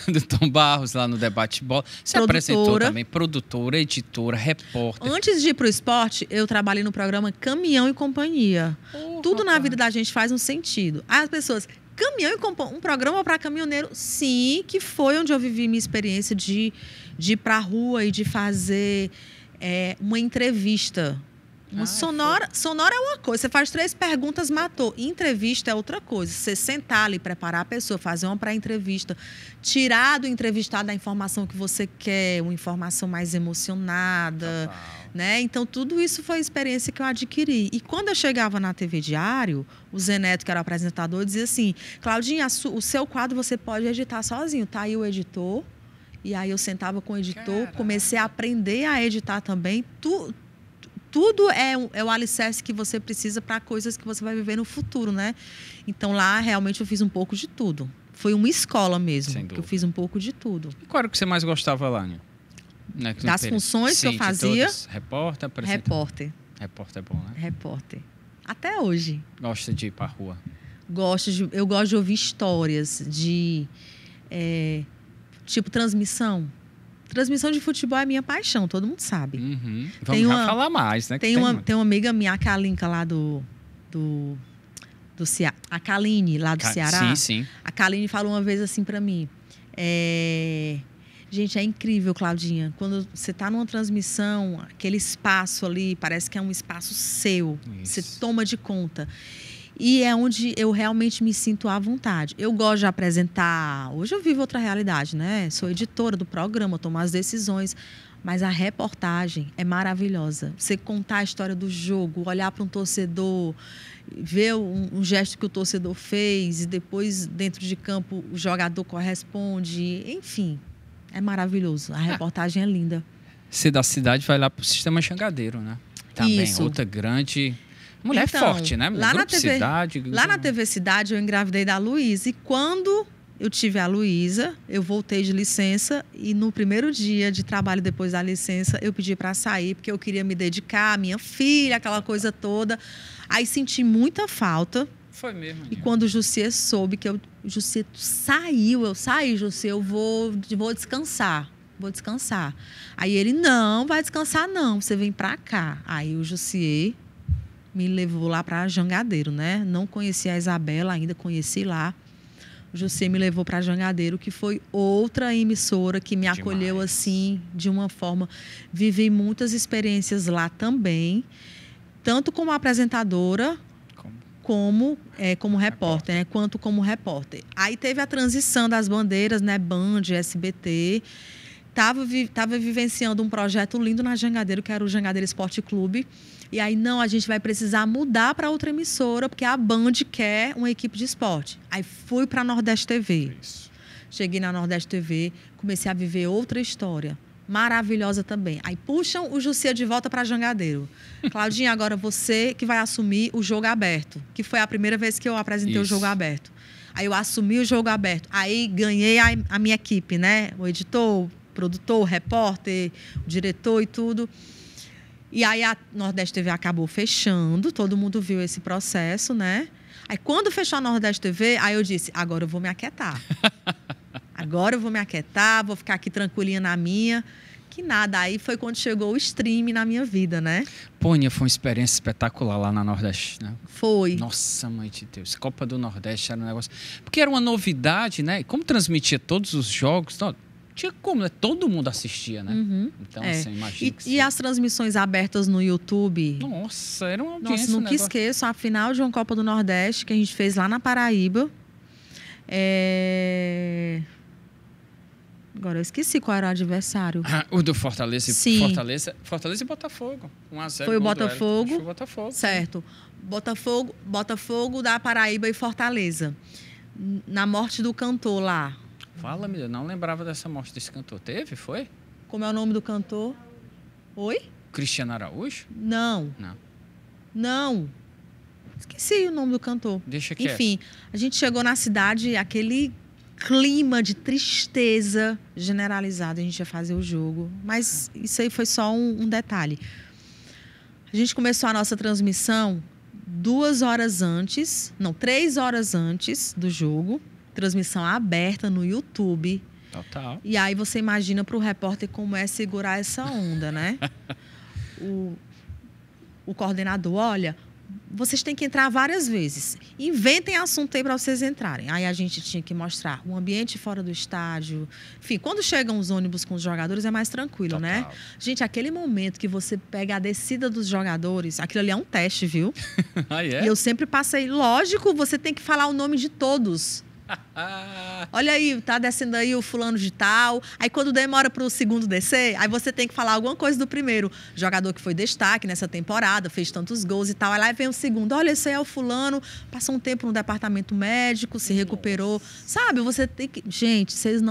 do Tom Barros lá no Debate Bola. Você apresentou também, produtora, editora, repórter. Antes de ir para o esporte, eu trabalhei no programa Caminhão e Companhia. Tudo na vida da gente faz um sentido. As pessoas... Caminhão e Companhia, um programa para caminhoneiro, sim, que foi onde eu vivi minha experiência de ir para a rua e de fazer uma entrevista. Sonora é uma coisa, você faz 3 perguntas, matou. Entrevista é outra coisa. Você sentar ali, preparar a pessoa, fazer uma pré-entrevista, tirar do entrevistado a informação que você quer, uma informação mais emocionada. Né? Então, tudo isso foi experiência que eu adquiri. E quando eu chegava na TV Diário, o Zé Neto, que era o apresentador, dizia assim: Claudinha, o seu quadro você pode editar sozinho. Tá aí o editor. E aí eu sentava com o editor, comecei a aprender a editar também. Tudo é o alicerce que você precisa para coisas que você vai viver no futuro, né? Então, lá, realmente, eu fiz um pouco de tudo. Foi uma escola mesmo, que eu fiz um pouco de tudo. E qual era o que você mais gostava lá, né? Das funções que eu fazia? Repórter, apresentador. Repórter é bom, né? Repórter. Até hoje. Gosta de ir pra rua? Eu gosto de ouvir histórias de... tipo, transmissão. Transmissão de futebol é minha paixão, todo mundo sabe. Vamos falar mais, né? Tem uma amiga minha, a Kalinka, lá do do Ceará, a Kaline, lá do Ceará. Sim, sim. A Kaline falou uma vez assim para mim, gente, é incrível, Claudinha, quando você está numa transmissão, aquele espaço ali, parece que é um espaço seu, você toma de conta. E é onde eu realmente me sinto à vontade. Eu gosto de apresentar. Hoje eu vivo outra realidade, né? Sou editora do programa, tomo as decisões. Mas a reportagem é maravilhosa. Você contar a história do jogo, olhar para um torcedor, ver um gesto que o torcedor fez e depois, dentro de campo, o jogador corresponde. Enfim, é maravilhoso. A reportagem é linda. Você da cidade vai lá para o Sistema Jangadeiro, né? Também, Isso. outra grande... Mulher então, forte, né? Lá na TV Cidade. Lá na TV Cidade, eu engravidei da Luísa. E quando eu tive a Luísa, eu voltei de licença. E no primeiro dia de trabalho, depois da licença, eu pedi para sair, porque eu queria me dedicar à minha filha, aquela coisa toda. Aí senti muita falta. Foi mesmo. E quando o Jussier soube que o Jussier saiu, Jussier, eu vou descansar. Vou descansar. Aí ele, não, vai descansar não, você vem para cá. Aí o Jussier me levou lá para Jangadeiro, né? Não conhecia a Isabela, ainda conheci lá. O Jussier me levou para Jangadeiro, que foi outra emissora que me acolheu assim, de uma forma. Vivi muitas experiências lá também, tanto como apresentadora, como repórter, né? Quanto como repórter. Aí teve a transição das bandeiras, né? Band, SBT. Tava vivenciando um projeto lindo na Jangadeiro, que era o Jangadeiro Esporte Clube. E aí, não, a gente vai precisar mudar para outra emissora, porque a Band quer uma equipe de esporte. Aí fui para a Nordeste TV. Isso. Cheguei na Nordeste TV, comecei a viver outra história. Maravilhosa também. Aí puxam o Jussier de volta para Jangadeiro. Claudinha, agora você que vai assumir o Jogo Aberto, que foi a primeira vez que eu apresentei o Jogo Aberto. Aí eu assumi o Jogo Aberto. Aí ganhei a minha equipe, né? O editor, o produtor, o repórter, o diretor e tudo. E aí a Nordeste TV acabou fechando, todo mundo viu esse processo, né? Aí quando fechou a Nordeste TV, aí eu disse, agora eu vou me aquietar. Agora eu vou me aquietar, vou ficar aqui tranquilinha na minha. Que nada, aí foi quando chegou o stream na minha vida, né? Pônia, foi uma experiência espetacular lá na Nordeste, né? Foi. Nossa, mãe de Deus, Copa do Nordeste era um negócio... Porque era uma novidade, né? Como transmitia todos os jogos... Não, tinha como, né? Todo mundo assistia, né? Uhum, então, assim, imagina e as transmissões abertas no YouTube? Nossa, era uma audiência. Nossa, nunca esqueço a final de uma Copa do Nordeste que a gente fez lá na Paraíba. Agora, eu esqueci qual era o adversário. O do Fortaleza. Sim. Fortaleza e Botafogo. 1-0. Foi o Botafogo. Foi o Botafogo. Certo. Botafogo da Paraíba e Fortaleza. Na morte do cantor lá. Fala, meu Deus, não lembrava dessa morte desse cantor. Teve? Foi? Como é o nome do cantor? Oi? Cristiano Araújo? Não. Esqueci o nome do cantor. Deixa quieto. Enfim, a gente chegou na cidade, aquele clima de tristeza generalizado. A gente ia fazer o jogo. Mas isso aí foi só um detalhe. A gente começou a nossa transmissão 3 horas antes do jogo. Transmissão aberta no YouTube. Total. E aí você imagina para o repórter como é segurar essa onda, né? O coordenador, olha, vocês têm que entrar várias vezes. Inventem assunto aí para vocês entrarem. Aí a gente tinha que mostrar o ambiente fora do estádio. Enfim, quando chegam os ônibus com os jogadores é mais tranquilo, Total. né? Gente, aquele momento que você pega a descida dos jogadores, aquilo ali é um teste, viu? Ah, é? E eu sempre passei, lógico, você tem que falar o nome de todos. Olha aí, tá descendo aí o fulano de tal. Aí quando demora pro segundo descer, aí você tem que falar alguma coisa do primeiro. Jogador que foi destaque nessa temporada, fez tantos gols e tal. Aí lá vem o segundo. Olha, esse aí é o fulano, passou um tempo no departamento médico, se recuperou. Sabe, você tem que... Gente, vocês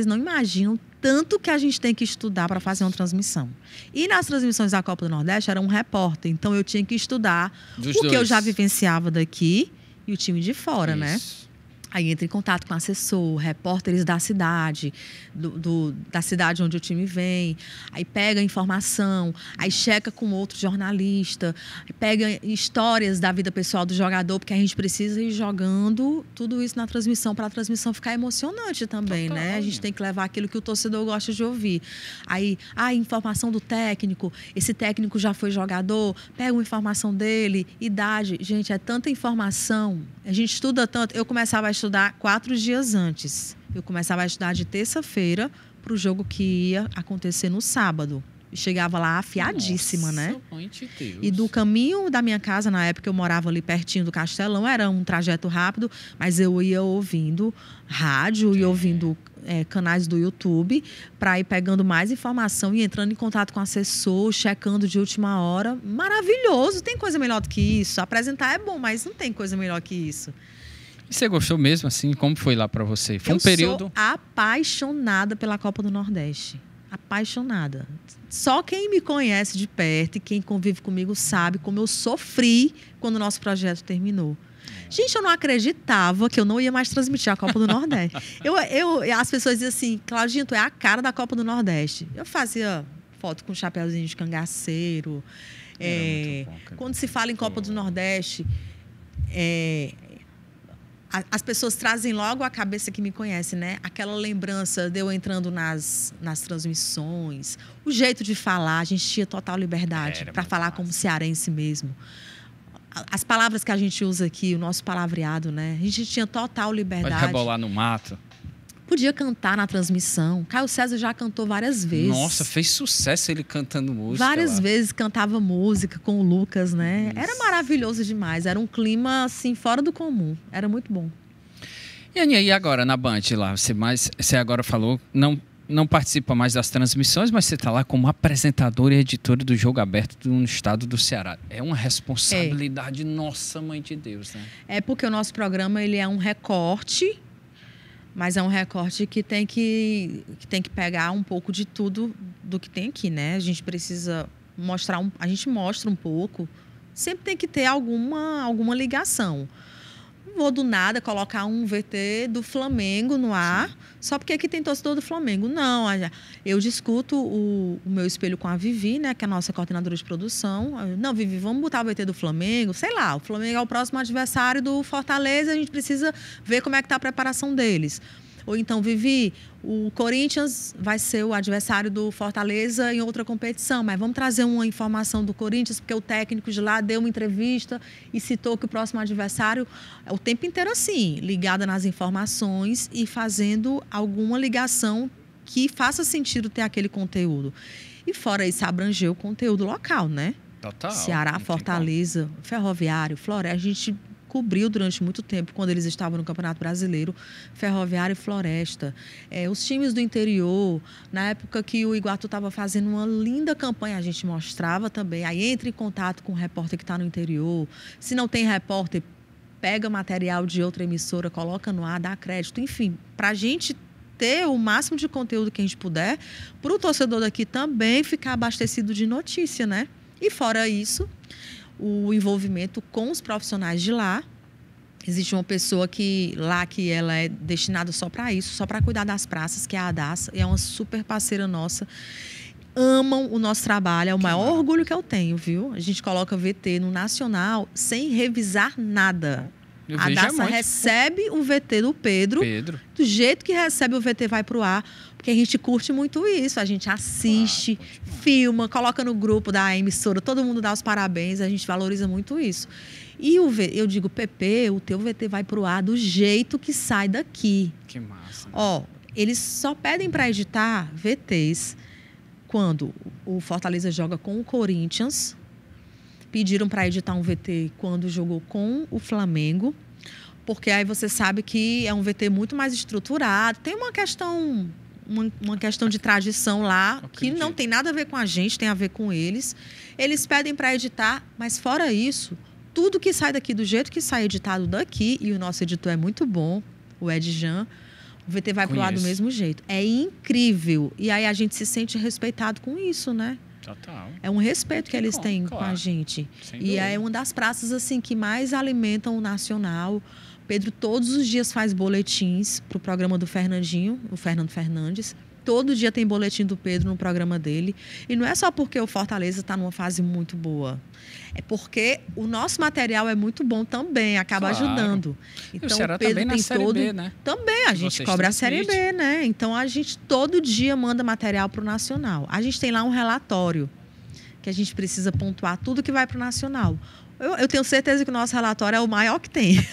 não imaginam tanto que a gente tem que estudar para fazer uma transmissão. E nas transmissões da Copa do Nordeste era um repórter. Então eu tinha que estudar o que eu já vivenciava daqui e o time de fora, né? Aí entra em contato com o assessor, repórteres da cidade, da cidade onde o time vem. Aí pega a informação, aí checa com outro jornalista, pega histórias da vida pessoal do jogador, porque a gente precisa ir jogando tudo isso na transmissão, para a transmissão ficar emocionante também, Total, né? A gente tem que levar aquilo que o torcedor gosta de ouvir. Aí, a informação do técnico, esse técnico já foi jogador, pega uma informação dele, idade. Gente, é tanta informação, a gente estuda tanto. Eu começava a estudar 4 dias antes. Eu começava a estudar de terça-feira para o jogo que ia acontecer no sábado. E chegava lá afiadíssima, né? Mãe de Deus. E do caminho da minha casa, na época eu morava ali pertinho do Castelão, era um trajeto rápido, mas eu ia ouvindo rádio e ouvindo canais do YouTube para ir pegando mais informação e entrando em contato com o assessor, checando de última hora. Maravilhoso! Tem coisa melhor do que isso. Apresentar é bom, mas não tem coisa melhor que isso. E você gostou mesmo, assim? Como foi lá para você? Foi um período... Eu sou apaixonada pela Copa do Nordeste. Apaixonada. Só quem me conhece de perto e quem convive comigo sabe como eu sofri quando o nosso projeto terminou. Gente, eu não acreditava que eu não ia mais transmitir a Copa do Nordeste. As pessoas diziam assim, Claudinha, tu é a cara da Copa do Nordeste. Eu fazia foto com chapéuzinho de cangaceiro. Quando se fala em Copa do Nordeste... As pessoas trazem logo à cabeça que me conhece, né? Aquela lembrança de eu entrando nas transmissões, o jeito de falar, a gente tinha total liberdade para falar como cearense mesmo. As palavras que a gente usa aqui, o nosso palavreado, né? A gente tinha total liberdade. Pode rebolar no mato. Podia cantar na transmissão. Caio César já cantou várias vezes. Nossa, fez sucesso ele cantando música. Várias vezes cantava música com o Lucas, né? Isso. Era maravilhoso demais. Era um clima, assim, fora do comum. Era muito bom. E aí agora, na Band, lá, você agora falou, não participa mais das transmissões, mas você está lá como apresentadora e editora do Jogo Aberto no estado do Ceará. É uma responsabilidade, nossa, mãe de Deus, né? É porque o nosso programa, ele é um recorte... Mas é um recorte que tem que pegar um pouco de tudo do que tem aqui, né? A gente precisa mostrar, a gente mostra um pouco. Sempre tem que ter alguma ligação. Não vou do nada colocar um VT do Flamengo no ar, só porque aqui tem torcedor do Flamengo. Não, eu discuto o meu espelho com a Vivi, né? Que é a nossa coordenadora de produção. Não, Vivi, vamos botar o VT do Flamengo. Sei lá, o Flamengo é o próximo adversário do Fortaleza, a gente precisa ver como é que está a preparação deles. Ou então, Vivi, o Corinthians vai ser o adversário do Fortaleza em outra competição, mas vamos trazer uma informação do Corinthians, porque o técnico de lá deu uma entrevista e citou que o próximo adversário é o tempo inteiro assim, ligada nas informações e fazendo alguma ligação que faça sentido ter aquele conteúdo. E fora isso, abranger o conteúdo local, né? Total. Ceará, Fortaleza, Ferroviário, Floresta, a gente... cobriu durante muito tempo, quando eles estavam no Campeonato Brasileiro, Ferroviária e Floresta. Os times do interior, na época que o Iguatu estava fazendo uma linda campanha, a gente mostrava também. Aí entra em contato com o repórter que está no interior. Se não tem repórter, pega material de outra emissora, coloca no ar, dá crédito. Enfim, para a gente ter o máximo de conteúdo que a gente puder, para o torcedor daqui também ficar abastecido de notícia, né? E fora isso... o envolvimento com os profissionais de lá. Existe uma pessoa que ela é destinada só para isso, só para cuidar das praças, que é a Adassa, e é uma super parceira nossa. Amam o nosso trabalho, é o maior orgulho que eu tenho, viu? A gente coloca VT no Nacional sem revisar nada. A Adassa recebe o VT do Pedro, do jeito que recebe o VT vai para o ar, porque a gente curte muito isso, a gente assiste, filma, coloca no grupo da emissora, todo mundo dá os parabéns, a gente valoriza muito isso. E eu digo, Pepe, o teu VT vai para o ar do jeito que sai daqui. Que massa. Eles só pedem para editar VTs quando o Fortaleza joga com o Corinthians. Pediram para editar um VT quando jogou com o Flamengo, porque aí você sabe que é um VT muito mais estruturado. Tem uma questão de tradição lá, que não tem nada a ver com a gente, tem a ver com eles. Eles pedem para editar, mas fora isso, tudo que sai daqui do jeito que sai editado daqui, e o nosso editor é muito bom, o Ed Jean, o VT vai pro lado do mesmo jeito. É incrível. E aí a gente se sente respeitado com isso, né? Total. É um respeito que eles têm com a gente. E é uma das praças assim que mais alimentam o nacional, Pedro todos os dias faz boletins para o programa do Fernandinho, o Fernando Fernandes. Todo dia tem boletim do Pedro no programa dele. E não é só porque o Fortaleza está numa fase muito boa. É porque o nosso material é muito bom também, acaba ajudando. Então, o Ceará o Pedro também na Série B, né? Também, a gente cobra a Série B, né? Então, a gente todo dia manda material para o Nacional. A gente tem lá um relatório que a gente precisa pontuar tudo que vai para o Nacional. Eu tenho certeza que o nosso relatório é o maior que tem.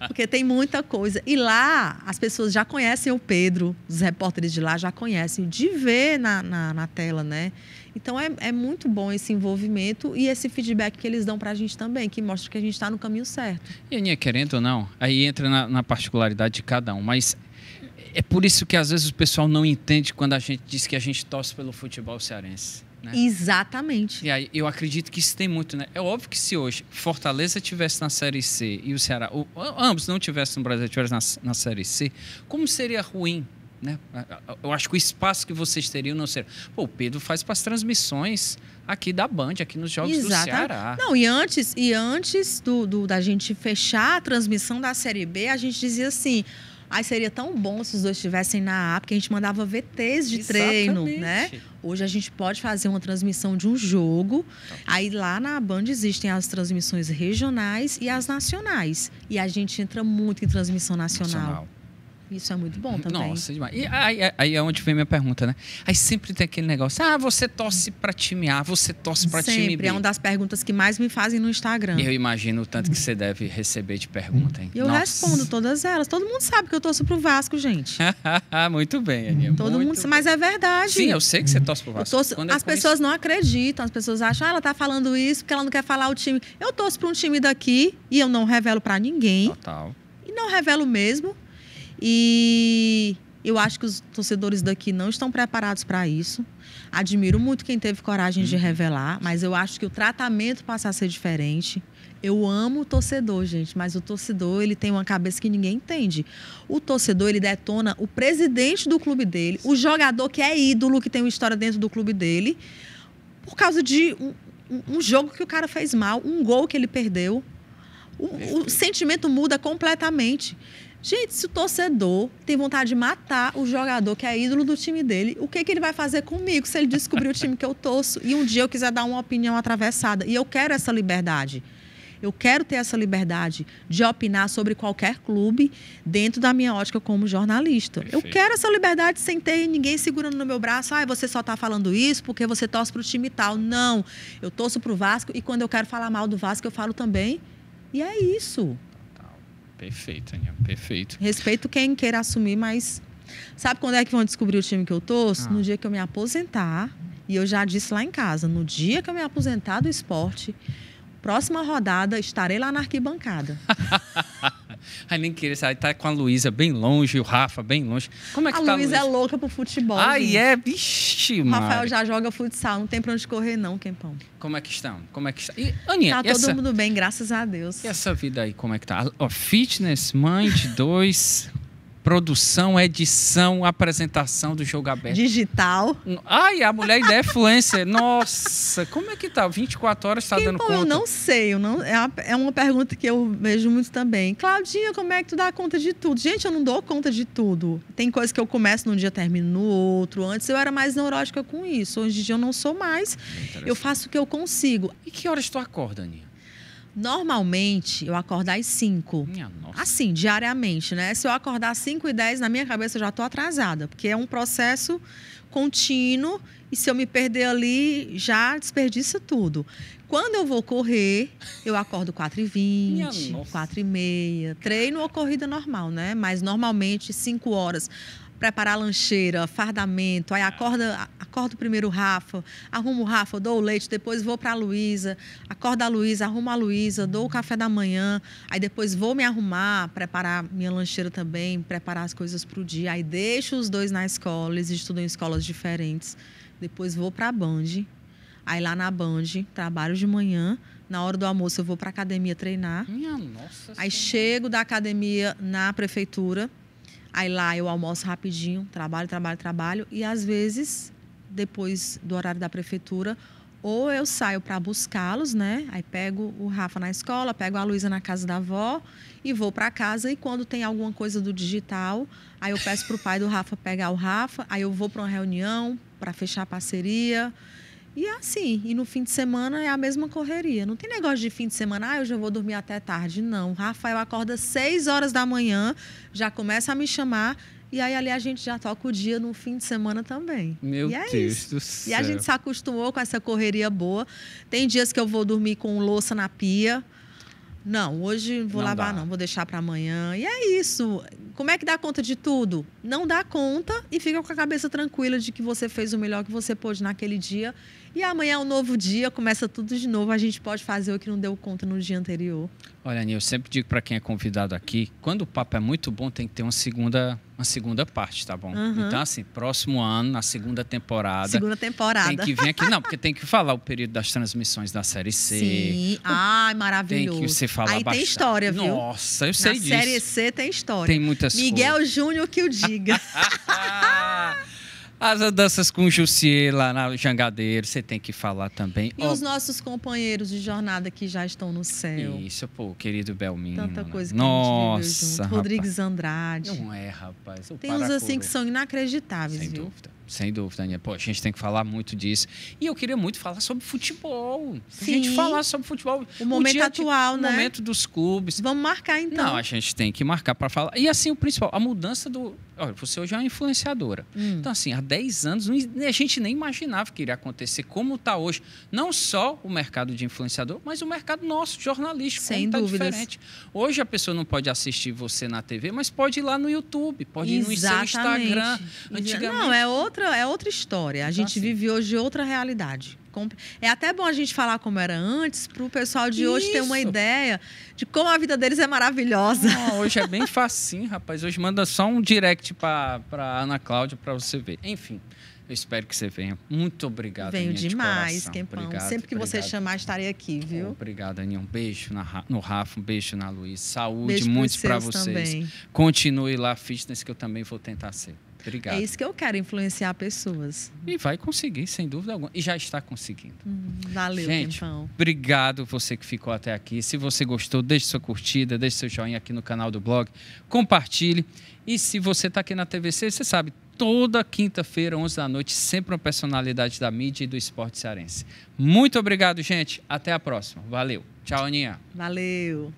Porque tem muita coisa. E lá, as pessoas já conhecem o Pedro, os repórteres de lá já conhecem, de ver na tela, né? Então, é muito bom esse envolvimento e esse feedback que eles dão para a gente também, que mostra que a gente está no caminho certo. E, Aninha, querendo ou não, aí entra na particularidade de cada um, mas é por isso que, às vezes, o pessoal não entende quando a gente diz que a gente torce pelo futebol cearense. Né? Exatamente. E aí eu acredito que isso tem muito, né? É óbvio que se hoje Fortaleza estivesse na Série C e o Ceará, ambos não estivessem no Brasil, estivessem na Série C, como seria ruim, né? Eu acho que o espaço que vocês teriam não seria... Pô, o Pedro faz para as transmissões aqui da Band, aqui nos jogos do Ceará. Não, e antes da gente fechar a transmissão da Série B, a gente dizia assim... Aí seria tão bom se os dois estivessem na A, porque a gente mandava VTs de treino, né? Hoje a gente pode fazer uma transmissão de um jogo. Aí lá na Band existem as transmissões regionais e as nacionais. E a gente entra muito em transmissão nacional. Isso é muito bom também. Nossa, demais. E aí é onde vem minha pergunta, né? Aí sempre tem aquele negócio, você torce para time A, você torce para time B. Sempre, é uma das perguntas que mais me fazem no Instagram. E eu imagino o tanto que você deve receber de pergunta, hein? E eu respondo todas elas. Todo mundo sabe que eu torço pro Vasco, gente. Muito bem, Aninha. Todo mundo, mas é verdade. Sim, eu sei que você torce pro Vasco. As pessoas não acreditam, as pessoas acham, ela tá falando isso porque ela não quer falar o time. Eu torço para um time daqui e eu não revelo para ninguém. Total. E não revelo mesmo. E eu acho que os torcedores daqui não estão preparados para isso. Admiro muito quem teve coragem de revelar, mas eu acho que o tratamento passa a ser diferente. Eu amo o torcedor, gente, mas o torcedor ele tem uma cabeça que ninguém entende. O torcedor ele detona o presidente do clube dele, o jogador que é ídolo, que tem uma história dentro do clube dele, por causa de um jogo que o cara fez mal, um gol que ele perdeu. O sentimento muda completamente. Gente, se o torcedor tem vontade de matar o jogador que é ídolo do time dele, o que ele vai fazer comigo se ele descobrir o time que eu torço e um dia eu quiser dar uma opinião atravessada? E eu quero essa liberdade. Eu quero ter essa liberdade de opinar sobre qualquer clube dentro da minha ótica como jornalista. Perfeito. Eu quero essa liberdade sem ter ninguém segurando no meu braço. Você só está falando isso porque você torce para o time tal. Não, eu torço para o Vasco e quando eu quero falar mal do Vasco, eu falo também. E é isso. Perfeito, Aninha, perfeito. Respeito quem queira assumir, mas sabe quando é que vão descobrir o time que eu torço? No dia que eu me aposentar, e eu já disse lá em casa, no dia que eu me aposentar do esporte, próxima rodada, estarei lá na arquibancada. Ai, nem queria sair, tá com a Luísa bem longe, o Rafa bem longe. Como é que tá a Luísa? A Luísa é louca pro futebol. Gente. Vixe, mano. Rafael já joga futsal, não tem pra onde correr não, Kempão. Como é que estão? E, Aninha, tá todo mundo bem, graças a Deus. E essa vida aí, como é que tá? Fitness, mãe de 2... Produção, edição, apresentação do jogo aberto. Digital. Ai, a mulher ainda é influencer. Nossa, como é que tá? 24 horas tá dando conta? Eu não sei. É uma pergunta que eu vejo muito também. Claudinha, como é que tu dá conta de tudo? Gente, eu não dou conta de tudo. Tem coisa que eu começo num dia, termino no outro. Antes eu era mais neurótica com isso. Hoje em dia eu não sou mais. Eu faço o que eu consigo. E que horas tu acorda, Aninha? Normalmente, eu acordo às 5. Minha nossa. Assim, diariamente, né? Se eu acordar às 5h10, na minha cabeça eu já estou atrasada. Porque é um processo contínuo e se eu me perder ali, já desperdiça tudo. Quando eu vou correr, eu acordo 4h20, 4h30. Treino ou corrida normal, né? Mas normalmente 5 horas. Preparar a lancheira, fardamento, aí acordo primeiro o Rafa, arrumo o Rafa, dou o leite, depois vou para a Luísa, acordo a Luísa, arrumo a Luísa, dou o café da manhã, aí depois vou me arrumar, preparar minha lancheira também, preparar as coisas para o dia, aí deixo os dois na escola, eles estudam em escolas diferentes, depois vou para a Band, aí lá na Band, trabalho de manhã, na hora do almoço eu vou para a academia treinar, Minha nossa aí chego da academia na prefeitura. Aí lá eu almoço rapidinho, trabalho. E às vezes, depois do horário da prefeitura, Ou eu saio para buscá-los, né? Aí pego o Rafa na escola, pego a Luísa na casa da avó e vou para casa. E quando tem alguma coisa do digital, aí eu peço para o pai do Rafa pegar o Rafa, aí eu vou para uma reunião para fechar a parceria. E é assim, e no fim de semana é a mesma correria. Não tem negócio de fim de semana, eu já vou dormir até tarde. Não, o Rafael acorda 6 horas da manhã, já começa a me chamar. E aí ali a gente já toca o dia no fim de semana também. Meu Deus do céu. E a gente se acostumou com essa correria boa. Tem dias que eu vou dormir com louça na pia. Não, hoje vou lavar não, vou deixar para amanhã. E é isso. Como é que dá conta de tudo? Não dá conta e fica com a cabeça tranquila de que você fez o melhor que você pôde naquele dia. E amanhã é um novo dia, começa tudo de novo. A gente pode fazer o que não deu conta no dia anterior. Olha, Aninha, eu sempre digo para quem é convidado aqui, quando o papo é muito bom, tem que ter uma segunda parte, tá bom? Uhum. Então, assim, próximo ano, na segunda temporada... Segunda temporada. Tem que vir aqui, não, porque tem que falar o período das transmissões da Série C. Sim, ai, maravilhoso. Tem que você falar aí bastante. Tem história, viu? Nossa, eu sei disso. Na Série C tem história. Tem muitas Miguel coisas. Júnior que o diga. As andanças com o Jussier lá na Jangadeiro, você tem que falar também. E os nossos companheiros de jornada que já estão no céu. Isso, pô, querido Belmino. Tanta coisa que Nossa, a gente viveu junto. Rodrigues Andrade. Não é, rapaz. Tem uns assim que são inacreditáveis, sem viu? Dúvida. Sem dúvida, Aninha. Pô, a gente tem que falar muito disso. E eu queria muito falar sobre futebol. Sim. A gente falar sobre futebol. O momento atual, né? O momento dos clubes. Vamos marcar, então. Não, a gente tem que marcar para falar. E assim, o principal, a mudança do... Olha, você hoje é uma influenciadora. Então, assim, há 10 anos, a gente nem imaginava que iria acontecer como está hoje. Não só o mercado de influenciador, mas o mercado nosso, jornalístico. Sem dúvidas. Diferente. Hoje a pessoa não pode assistir você na TV, mas pode ir lá no YouTube, pode ir no seu Instagram. Antigamente... Não, é outra história. A gente vive hoje outra realidade. É até bom a gente falar como era antes, para o pessoal de hoje ter uma ideia de como a vida deles é maravilhosa. Não, hoje é bem facinho, rapaz. Hoje manda só um direct para Ana Cláudia para você ver. Enfim, eu espero que você venha. Muito obrigado, Venho Aninha, demais, Quempão. Obrigado, sempre que você chamar, estarei aqui, viu? Obrigado, Aninha. Um beijo no Rafa, um beijo na Luísa. Saúde, beijo muitos para vocês. Também. Continue lá, fitness, que eu também vou tentar ser. Obrigado. É isso que eu quero, influenciar pessoas. E vai conseguir, sem dúvida alguma. E já está conseguindo. Valeu, gente, Quempão. Obrigado você que ficou até aqui. Se você gostou, deixe sua curtida, deixe seu joinha aqui no canal do blog. Compartilhe. E se você está aqui na TVC, você sabe, toda quinta-feira, 11 da noite, sempre uma personalidade da mídia e do esporte cearense. Muito obrigado, gente. Até a próxima. Valeu. Tchau, Aninha. Valeu.